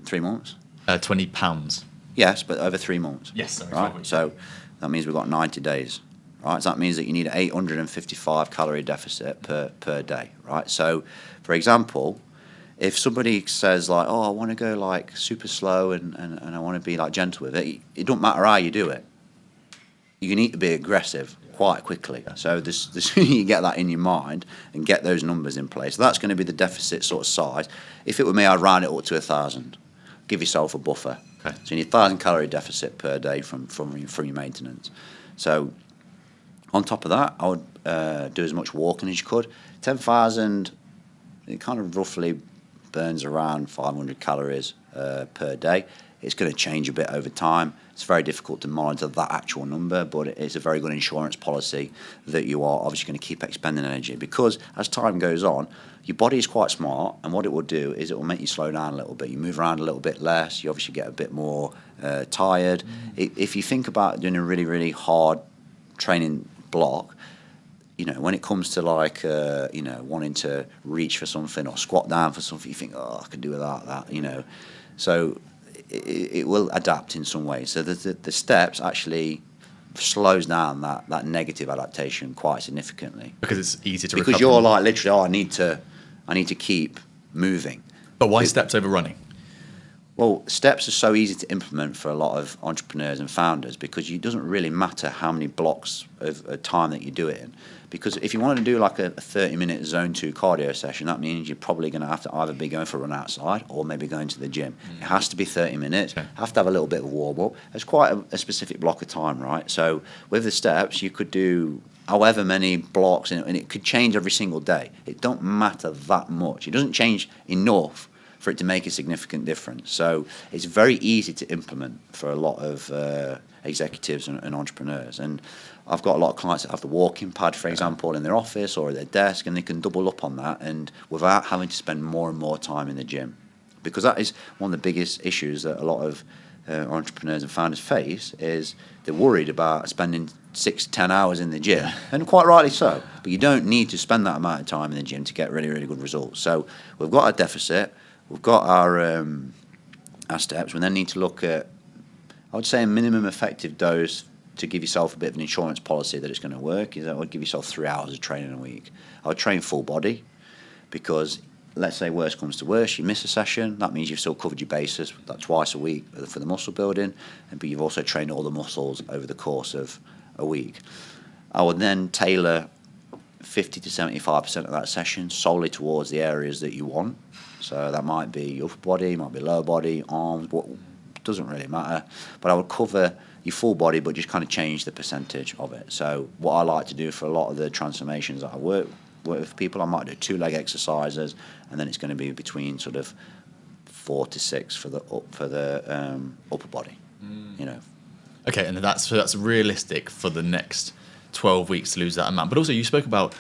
3 months. 20 pounds. Yes, but over 3 months. Yes, sorry, right. So that means we've got 90 days. Right. So that means that you need an 855 calorie deficit per day. Right. So, for example, if somebody says like, "Oh, I want to go like super slow and I want to be like gentle with it," it don't matter how you do it. You need to be aggressive quite quickly. Yeah. So the sooner you get that in your mind and get those numbers in place, so that's going to be the deficit sort of size. If it were me, I'd round it up to 1,000. Give yourself a buffer. Okay. So you need 1,000 calorie deficit per day from your maintenance. So on top of that, I would do as much walking as you could. 10,000, it kind of roughly burns around 500 calories per day. It's going to change a bit over time. It's very difficult to monitor that actual number, but it's a very good insurance policy that you are obviously going to keep expending energy, because as time goes on, your body is quite smart, and what it will do is it will make you slow down a little bit. You move around a little bit less. You obviously get a bit more tired. If you think about doing a really, really hard training block, when it comes to like, wanting to reach for something or squat down for something, you think, oh, I could do without that, So it will adapt in some way. So the steps actually slows down that negative adaptation quite significantly. Because it's easy to because recover. You're like literally, I need to keep moving. But why steps over running? Well, steps are so easy to implement for a lot of entrepreneurs and founders, because it doesn't really matter how many blocks of time that you do it in. Because if you want to do like a 30-minute zone 2 cardio session, that means you're probably going to have to either be going for a run outside or maybe going to the gym. It has to be 30 minutes. Okay. Have to have a little bit of warm-up. It's quite a specific block of time, right? So with the steps, you could do however many blocks, and it could change every single day. It don't matter that much. It doesn't change enough for it to make a significant difference. So it's very easy to implement for a lot of executives and entrepreneurs. And I've got a lot of clients that have the walking pad, for example, in their office or at their desk, and they can double up on that, and without having to spend more and more time in the gym. Because that is one of the biggest issues that a lot of entrepreneurs and founders face, is they're worried about spending 6-10 hours in the gym, and quite rightly so. But you don't need to spend that amount of time in the gym to get really, really good results. So we've got our deficit, we've got our steps. We then need to look at, I would say, a minimum effective dose to give yourself a bit of an insurance policy that it's going to work. Is that I would give yourself 3 hours of training a week. I would train full body, because let's say worst comes to worst, you miss a session, that means you've still covered your bases, that twice a week for the muscle building, but you've also trained all the muscles over the course of a week. I would then tailor 50 to 75% of that session solely towards the areas that you want. So that might be upper body, might be lower body, arms, doesn't really matter. But I would cover your full body, but just kind of change the percentage of it. So what I like to do for a lot of the transformations that I work with people, I might do 2 leg exercises, and then it's going to be between sort of 4 to 6 for the upper body. Okay, and that's realistic for the next 12 weeks to lose that amount. But also you spoke about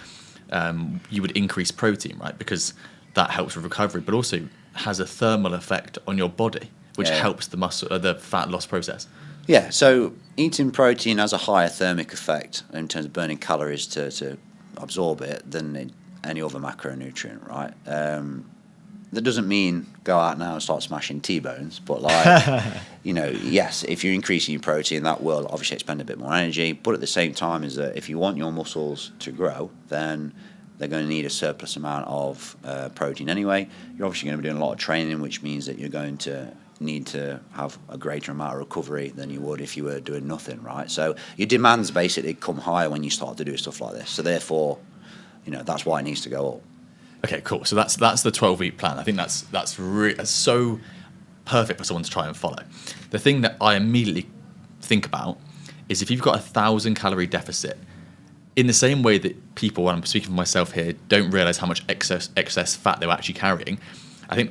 you would increase protein, right? Because that helps with recovery, but also has a thermal effect on your body, which helps the muscle, the fat loss process. Yeah, so eating protein has a higher thermic effect in terms of burning calories to absorb it than any other macronutrient, right? That doesn't mean go out now and start smashing T-bones, but yes, if you're increasing your protein, that will obviously expend a bit more energy, but at the same time is that if you want your muscles to grow, then they're going to need a surplus amount of protein anyway. You're obviously going to be doing a lot of training, which means that you're going to need to have a greater amount of recovery than you would if you were doing nothing, right? So your demands basically come higher when you start to do stuff like this. So therefore, that's why it needs to go up. Okay, cool. So that's the 12-week plan. I think that's so perfect for someone to try and follow. The thing that I immediately think about is if you've got 1,000-calorie deficit, in the same way that people, and I'm speaking for myself here, don't realize how much excess fat they're actually carrying, I think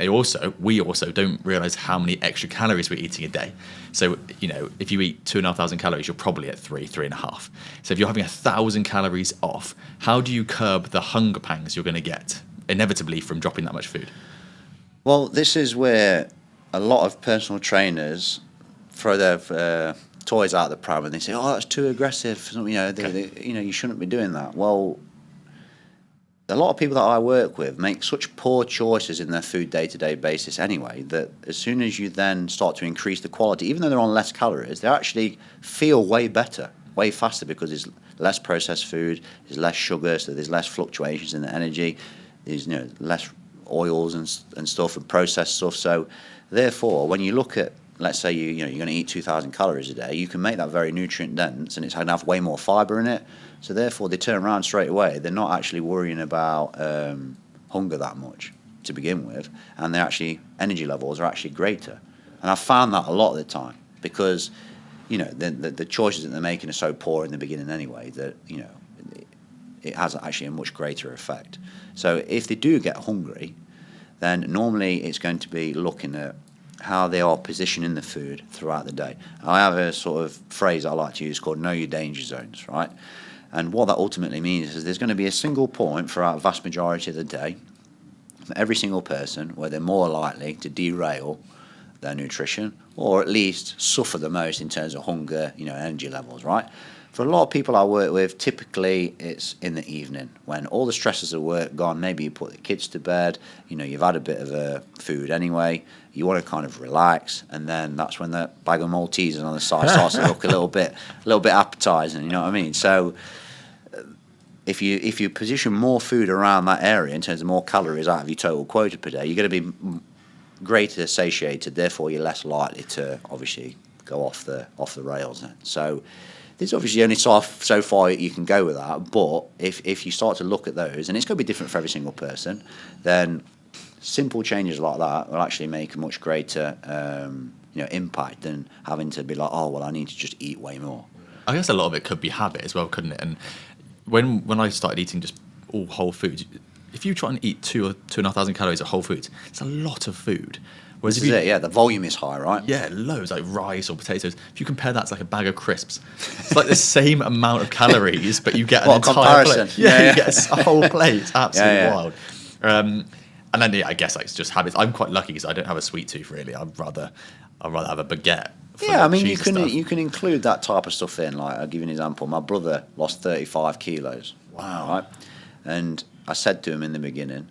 we also don't realize how many extra calories we're eating a day. So, if you eat 2,500 calories, you're probably at 3.5. So if you're having 1,000 calories off, how do you curb the hunger pangs you're going to get inevitably from dropping that much food? Well, this is where a lot of personal trainers throw their toys out the pram and they say, "Oh, that's too aggressive." You shouldn't be doing that. Well, a lot of people that I work with make such poor choices in their food day-to-day basis anyway, that as soon as you then start to increase the quality, even though they're on less calories, they actually feel way better, way faster, because there's less processed food, there's less sugar, so there's less fluctuations in the energy, there's less oils and stuff and processed stuff. So therefore, when you look at, let's say you're going to eat 2,000 calories a day, you can make that very nutrient dense and it's going to have way more fibre in it. So therefore, they turn around straight away. They're not actually worrying about hunger that much to begin with, and their energy levels are actually greater. And I've found that a lot of the time because the choices that they're making are so poor in the beginning anyway that it has actually a much greater effect. So if they do get hungry, then normally it's going to be looking at how they are positioning the food throughout the day. I have a sort of phrase I like to use called know your danger zones, right? And what that ultimately means is there's going to be a single point throughout the vast majority of the day for every single person where they're more likely to derail their nutrition or at least suffer the most in terms of hunger, energy levels, right? For a lot of people I work with, typically it's in the evening when all the stresses of work gone. Maybe you put the kids to bed, you've had a bit of a food anyway, you want to kind of relax, and then that's when the bag of Maltesers on the side starts to look a little bit appetizing, you know what I mean? So if you position more food around that area in terms of more calories out of your total quota per day, you're going to be greater satiated, therefore you're less likely to obviously go off the rails then. So there's obviously only so far you can go with that, but if you start to look at those, and it's going to be different for every single person, then simple changes like that will actually make a much greater impact than having to be like, oh, well, I need to just eat way more. I guess a lot of it could be habit as well, couldn't it? And when I started eating just all whole foods, if you try and eat 2,500 calories of whole foods, it's a lot of food. Whereas the volume is high, right? Yeah, loads, like rice or potatoes. If you compare that to like a bag of crisps, it's like the same amount of calories, but you get an entire comparison? plate. Yeah, you get a whole plate. It's absolutely wild. And then I guess it's just habits. I'm quite lucky because I don't have a sweet tooth really. I'd rather have a baguette. Yeah, I mean you can include that type of stuff in. Like I'll give you an example. My brother lost 35 kilos. Wow. Right, and I said to him in the beginning,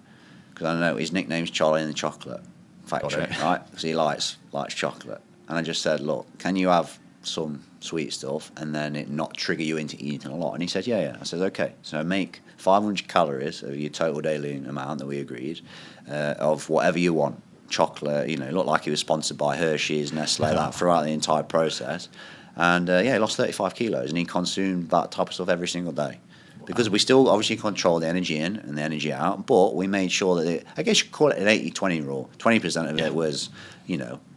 because I know his nickname's Charlie in the Chocolate Factory, right? Because he likes chocolate, and I just said, look, can you have some sweet stuff and then it not trigger you into eating a lot? And he said, yeah. I said, okay, so make 500 calories of your total daily amount that we agreed of whatever you want. Chocolate, it looked like he was sponsored by Hershey's, Nestle, that throughout the entire process. And he lost 35 kilos and he consumed that type of stuff every single day. Because we still obviously control the energy in and the energy out, but we made sure that I guess you could call it an 80-20 rule. 20% of it was,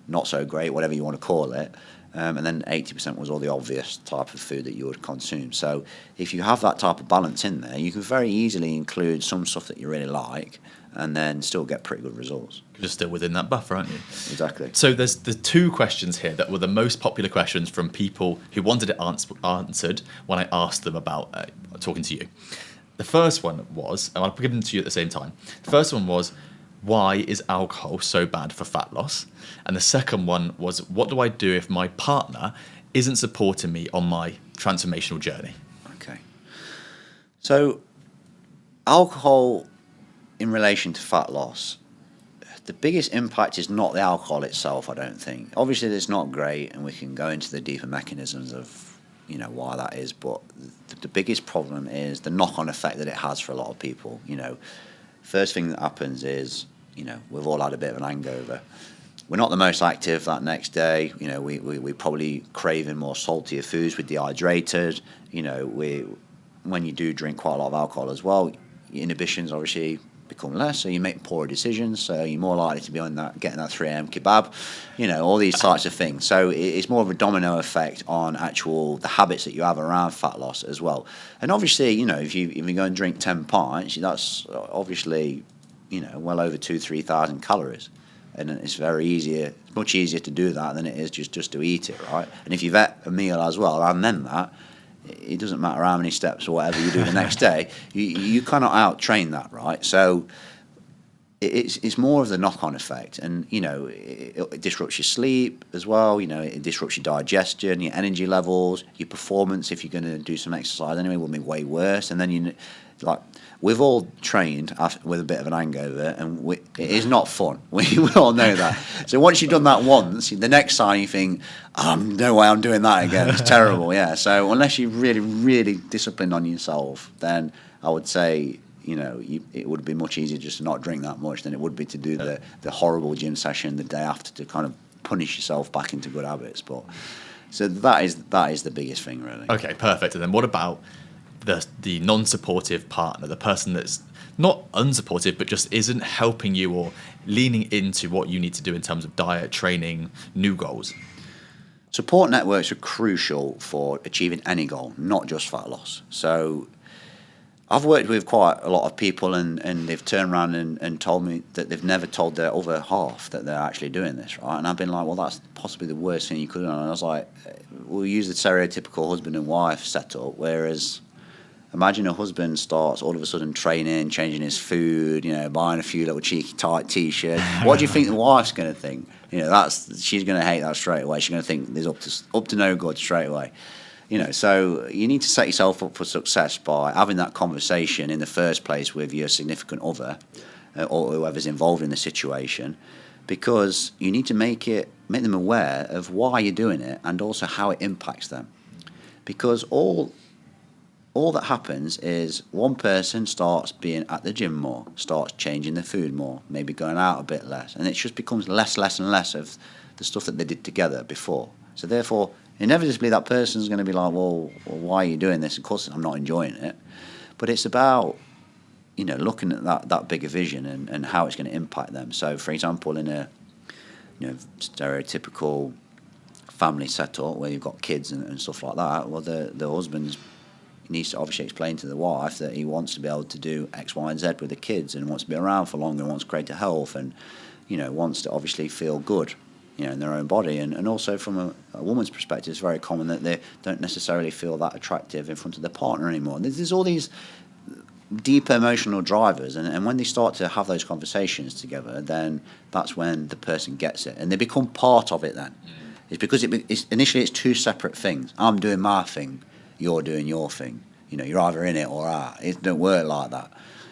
not so great, whatever you want to call it. And then 80% was all the obvious type of food that you would consume. So if you have that type of balance in there, you can very easily include some stuff that you really like and then still get pretty good results. You're still within that buffer, aren't you? Exactly. So there's the two questions here that were the most popular questions from people who wanted it answered when I asked them about talking to you. The first one was, and I'll give them to you at the same time. The first one was, why is alcohol so bad for fat loss? And the second one was, what do I do if my partner isn't supporting me on my transformational journey? Okay. So alcohol in relation to fat loss, the biggest impact is not the alcohol itself, I don't think. Obviously, it's not great, and we can go into the deeper mechanisms of, why that is, but the biggest problem is the knock-on effect that it has for a lot of people. First thing that happens is, we've all had a bit of an hangover. We're not the most active that next day. We probably craving more saltier foods, we're dehydrated. When you do drink quite a lot of alcohol as well, your inhibitions obviously become less, so you make poorer decisions, so you're more likely to be on that, getting that 3 a.m. kebab, all these types of things. So it's more of a domino effect on the habits that you have around fat loss as well. And obviously, if you go and drink 10 pints, that's obviously, well over 2,000-3,000 calories. And it's much easier to do that than it is just to eat it, right? And if you've had a meal as well, and then that, it doesn't matter how many steps or whatever you do the next day, you cannot out-train that, right? So it's more of the knock-on effect. And, it disrupts your sleep as well. It disrupts your digestion, your energy levels, your performance. If you're going to do some exercise anyway, will be way worse. And then, we've all trained with a bit of an hangover, and it is not fun. We all know that. So once you've done that once, the next time you think, no way I'm doing that again. It's terrible, yeah. So unless you're really, really disciplined on yourself, then I would say, it would be much easier just to not drink that much than it would be to do the horrible gym session the day after to kind of punish yourself back into good habits. But so that is the biggest thing, really. Okay, perfect. And then what about the non-supportive partner, the person that's not unsupportive but just isn't helping you or leaning into what you need to do in terms of diet, training, new goals? Support networks are crucial for achieving any goal, not just fat loss. So I've worked with quite a lot of people, and they've turned around and told me that they've never told their other half that they're actually doing this, right? And I've been like, well, that's possibly the worst thing you could have done. And I was like, we'll use the stereotypical husband and wife setup, whereas imagine a husband starts all of a sudden training, changing his food, buying a few little cheeky tight T-shirts. What do you think the wife's going to think? She's going to hate that straight away. She's going to think there's up to no good straight away. So you need to set yourself up for success by having that conversation in the first place with your significant other or whoever's involved in the situation, because you need to make them aware of why you're doing it and also how it impacts them. Because all that happens is one person starts being at the gym more, starts changing the food more, maybe going out a bit less, and it just becomes less and less of the stuff that they did together before. So therefore, inevitably that person's going to be like, well, why are you doing this? Of course I'm not enjoying it. But it's about, looking at that bigger vision and how it's going to impact them. So, for example, in a stereotypical family setup where you've got kids and stuff like that, well, the husband's he needs to obviously explain to the wife that he wants to be able to do X, Y, and Z with the kids, and wants to be around for longer, and wants greater health, and wants to obviously feel good, in their own body. And also from a woman's perspective, it's very common that they don't necessarily feel that attractive in front of their partner anymore. There's all these deep emotional drivers, and when they start to have those conversations together, then that's when the person gets it, and they become part of it. Then it's because initially it's two separate things. I'm doing my thing, you're doing your thing. You're either in it or out. It don't work like that.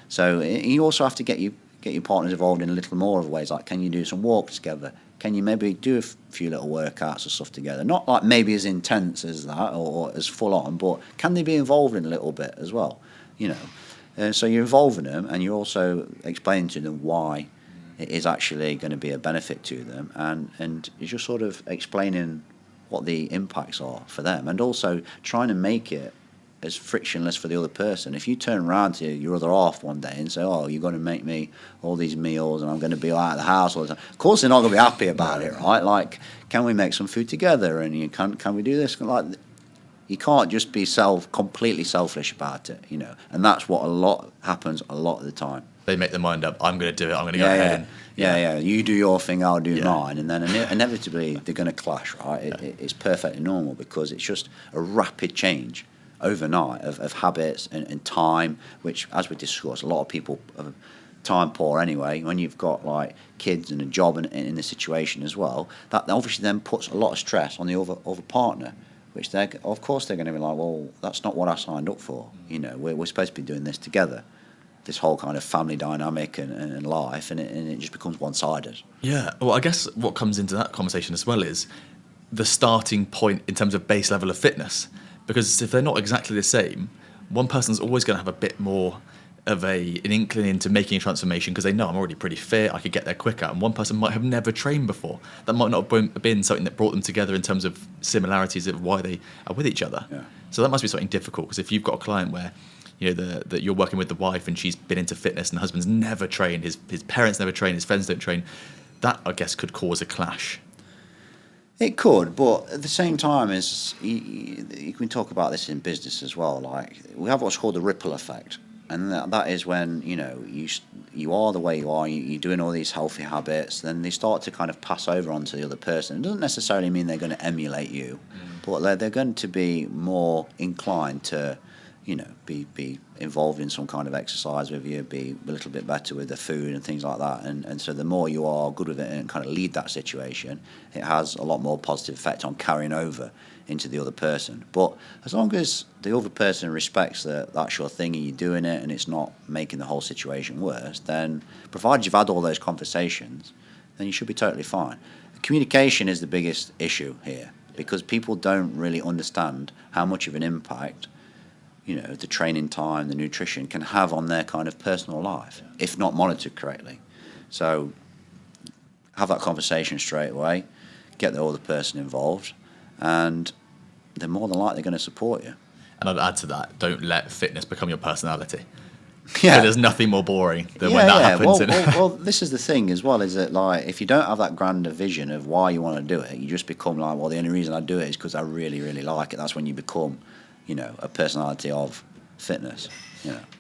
So you also have to get your partners involved in a little more of ways, like, can you do some walks together? Can you maybe do a few little workouts or stuff together? Not like maybe as intense as that or as full on, but can they be involved in a little bit as well? So you're involving them, and you're also explaining to them why it is actually going to be a benefit to them, and you're just sort of explaining what the impacts are for them, and also trying to make it as frictionless for the other person. If you turn around to your other half one day and say, oh, you're going to make me all these meals and I'm going to be out of the house all the time, of course they're not going to be happy about it, right? Like, can we make some food together, and can we do this? Like, you can't just be completely selfish about it, and that's what happens a lot of the time. They make their mind up. I'm going to do it. I'm going to go Yeah, ahead. yeah. And, Yeah. You do your thing, I'll do Yeah. mine, and then inevitably they're going to clash, right? It's perfectly normal because it's just a rapid change overnight of habits and time, which, as we discussed, a lot of people are time poor anyway. When you've got like kids and a job in the situation as well, that obviously then puts a lot of stress on the other partner, which of course they're going to be like, well, that's not what I signed up for. You know, we're supposed to be doing this together. This whole kind of family dynamic and life, and it just becomes one-sided. Yeah. Well, I guess what comes into that conversation as well is the starting point in terms of base level of fitness. Because if they're not exactly the same, one person's always going to have a bit more of an inkling into making a transformation because they know I'm already pretty fit, I could get there quicker. And one person might have never trained before. That might not have been something that brought them together in terms of similarities of why they are with each other. Yeah. So that must be something difficult, because if you've got a client where that you're working with the wife and she's been into fitness and the husband's never trained, his parents never train, his friends don't train, that I guess could cause a clash. It could, but at the same time, you can talk about this in business as well. Like, we have what's called the ripple effect, and that is when you are the way you are, you're doing all these healthy habits, then they start to kind of pass over onto the other person. It doesn't necessarily mean they're going to emulate you, but they're going to be more inclined to be involved in some kind of exercise with you, be a little bit better with the food and things like that. And so the more you are good with it and kind of lead that situation, it has a lot more positive effect on carrying over into the other person. But as long as the other person respects that that's your thing and you're doing it and it's not making the whole situation worse, then provided you've had all those conversations, then you should be totally fine. Communication is the biggest issue here, because people don't really understand how much of an impact the training time, the nutrition can have on their kind of personal life, if not monitored correctly. So have that conversation straight away, get the other person involved, and they're more than likely going to support you. And I'd add to that, don't let fitness become your personality. Yeah. So there's nothing more boring than when that happens. Well, this is the thing as well, is that like, if you don't have that grander vision of why you want to do it, you just become like, well, the only reason I do it is because I really, really like it. That's when you become a personality of fitness.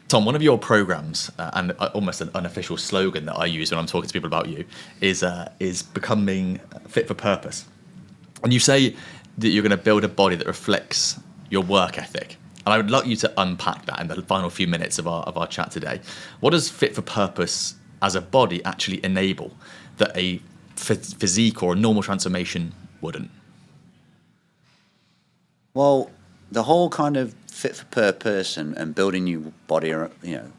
Tom, one of your programs, and almost an unofficial slogan that I use when I'm talking to people about you, is becoming fit for purpose. And you say that you're going to build a body that reflects your work ethic. And I would like you to unpack that in the final few minutes of our chat today. What does fit for purpose as a body actually enable that a physique or a normal transformation wouldn't? Well, the whole kind of fit for purpose and building your body,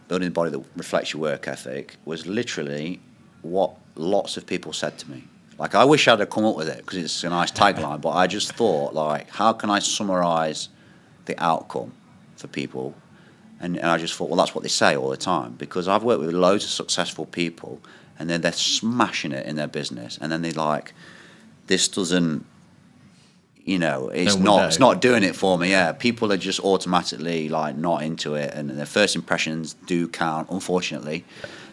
building a body that reflects your work ethic was literally what lots of people said to me. Like, I wish I'd have come up with it because it's a nice tagline, but I just thought, like, how can I summarize the outcome for people? And I just thought, well, that's what they say all the time, because I've worked with loads of successful people and then they're smashing it in their business, and then they're like, this doesn't, it's not doing it for me. Yeah, people are just automatically like not into it, and their first impressions do count, unfortunately.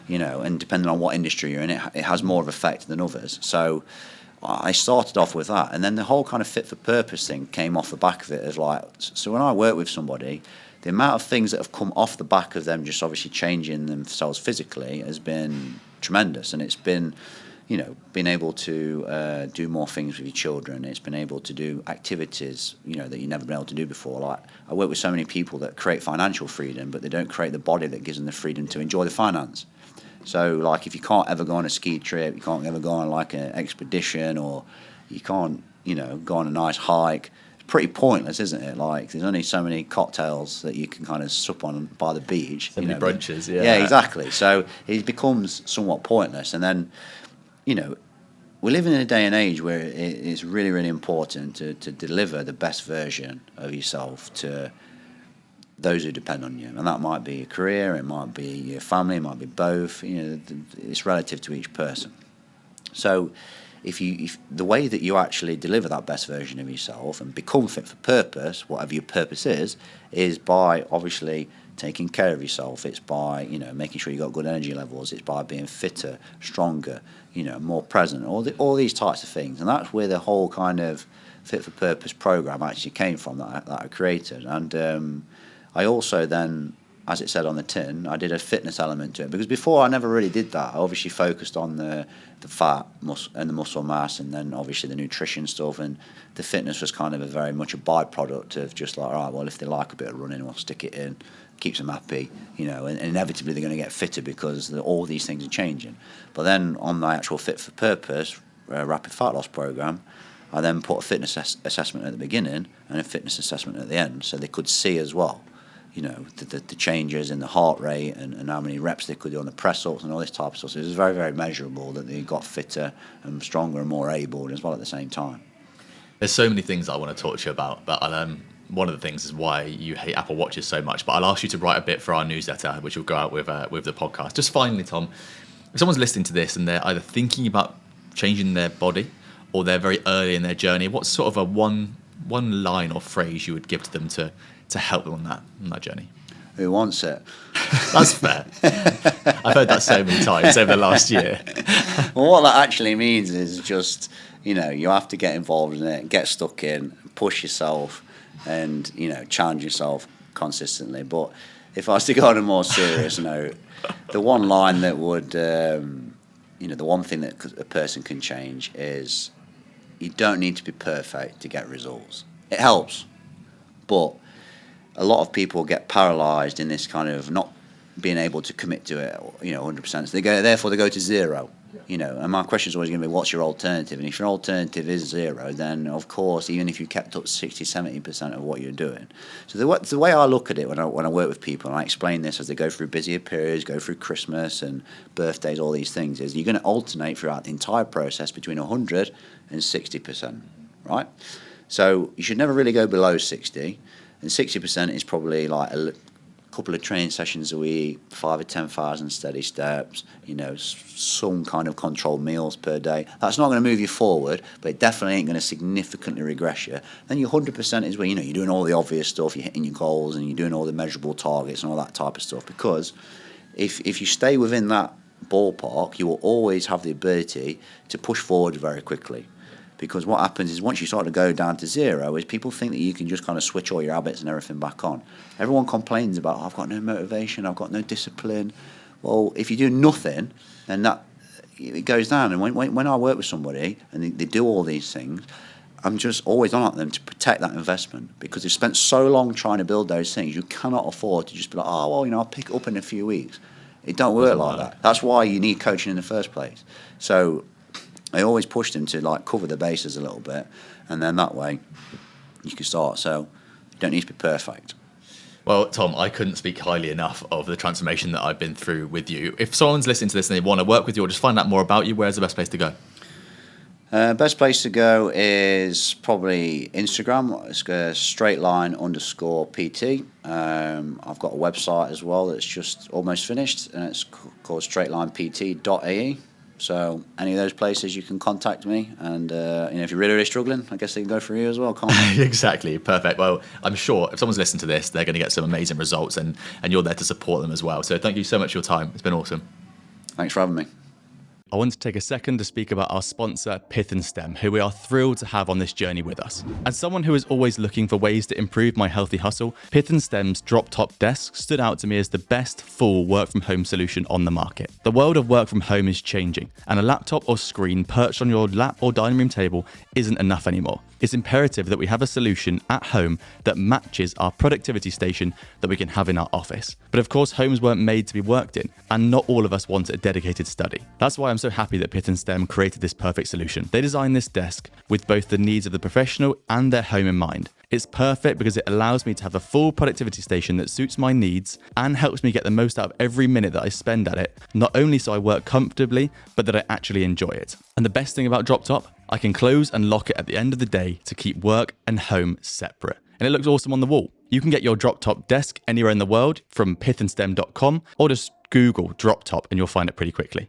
And depending on what industry you're in, it has more of effect than others. So I started off with that, and then the whole kind of fit for purpose thing came off the back of it as like, so when I work with somebody, the amount of things that have come off the back of them just obviously changing themselves physically has been tremendous, and it's been being able to do more things with your children. It's been able to do activities, that you've never been able to do before. Like, I work with so many people that create financial freedom, but they don't create the body that gives them the freedom to enjoy the finance. So, like, if you can't ever go on a ski trip, you can't ever go on, like, an expedition, or you can't, go on a nice hike, it's pretty pointless, isn't it? Like, there's only so many cocktails that you can kind of sup on by the beach. So many brunches, yeah. Yeah, exactly. So it becomes somewhat pointless. And then, we live in a day and age where it is really, really important to deliver the best version of yourself to those who depend on you. And that might be your career, it might be your family, it might be both. It's relative to each person. So if the way that you actually deliver that best version of yourself and become fit for purpose, whatever your purpose is by obviously taking care of yourself. It's by, making sure you've got good energy levels. It's by being fitter, stronger, more present, all these types of things. And that's where the whole kind of fit for purpose program actually came from that I created. And I also then as it said on the tin, I did a fitness element to it, because before I never really did that. I obviously focused on the fat and the muscle mass, and then obviously the nutrition stuff, and the fitness was kind of very much a byproduct of just like, all right, well, if they like a bit of running, we'll stick it in, keeps them happy, and inevitably they're going to get fitter because all these things are changing. But then on the actual Fit for Purpose rapid fat loss program, I then put a fitness assessment at the beginning and a fitness assessment at the end, so they could see as well, the changes in the heart rate and how many reps they could do on the press-ups and all this type of stuff. So it was very, very measurable that they got fitter and stronger and more able as well at the same time. There's so many things I want to talk to you about, but one of the things is why you hate Apple Watches so much. But I'll ask you to write a bit for our newsletter, which will go out with the podcast. Just finally, Tom, if someone's listening to this and they're either thinking about changing their body or they're very early in their journey, what's sort of a one line or phrase you would give to them to help them on that journey? Who wants it? That's fair. I've heard that so many times over the last year. Well, what that actually means is just, you have to get involved in it, get stuck in, push yourself, and, challenge yourself consistently. But if I was to go on a more serious note, the one line that would, the one thing that a person can change is you don't need to be perfect to get results. It helps, but a lot of people get paralysed in this kind of not being able to commit to it, 100%. So therefore they go to zero, And my question is always going to be, what's your alternative? And if your alternative is zero, then of course, even if you kept up 60, 70% of what you're doing. So the way I look at it when I work with people, and I explain this as they go through busier periods, go through Christmas and birthdays, all these things, is you're going to alternate throughout the entire process between 100 and 60%, right? So you should never really go below 60. And 60% is probably like a couple of training sessions a week, 5 or 10,000 steady steps, some kind of controlled meals per day. That's not going to move you forward, but it definitely ain't going to significantly regress you. Then your 100% is where, you're doing all the obvious stuff, you're hitting your goals and you're doing all the measurable targets and all that type of stuff. Because if you stay within that ballpark, you will always have the ability to push forward very quickly. Because what happens is once you start to go down to zero, is people think that you can just kind of switch all your habits and everything back on. Everyone complains about, I've got no motivation, I've got no discipline. Well, if you do nothing, then it goes down. And when I work with somebody and they do all these things, I'm just always on at them to protect that investment, because they've spent so long trying to build those things. You cannot afford to just be like, I'll pick it up in a few weeks. It don't work like that. That's why you need coaching in the first place. So I always push them to cover the bases a little bit, and then that way you can start. So you don't need to be perfect. Well, Tom, I couldn't speak highly enough of the transformation that I've been through with you. If someone's listening to this and they want to work with you or just find out more about you, where's the best place to go? Best place to go is probably Instagram. It's straightline_PT. I've got a website as well that's just almost finished, and it's called straightlinept.ae. So any of those places you can contact me, and if you're really, really struggling, I guess they can go for you as well, can't they? Exactly, perfect. Well, I'm sure if someone's listening to this, they're going to get some amazing results, and you're there to support them as well. So thank you so much for your time. It's been awesome. Thanks for having me. I want to take a second to speak about our sponsor, Pith and Stem, who we are thrilled to have on this journey with us. As someone who is always looking for ways to improve my healthy hustle, Pith and Stem's drop-top desk stood out to me as the best full work-from-home solution on the market. The world of work from home is changing, and a laptop or screen perched on your lap or dining room table isn't enough anymore. It's imperative that we have a solution at home that matches our productivity station that we can have in our office. But of course, homes weren't made to be worked in, and not all of us want a dedicated study. That's why I'm so happy that Pith and Stem created this perfect solution. They designed this desk with both the needs of the professional and their home in mind. It's perfect because it allows me to have a full productivity station that suits my needs and helps me get the most out of every minute that I spend at it, not only so I work comfortably, but that I actually enjoy it. And the best thing about Drop-Top, I can close and lock it at the end of the day to keep work and home separate. And it looks awesome on the wall. You can get your Drop-Top desk anywhere in the world from pithandstem.com, or just Google Drop-Top and you'll find it pretty quickly.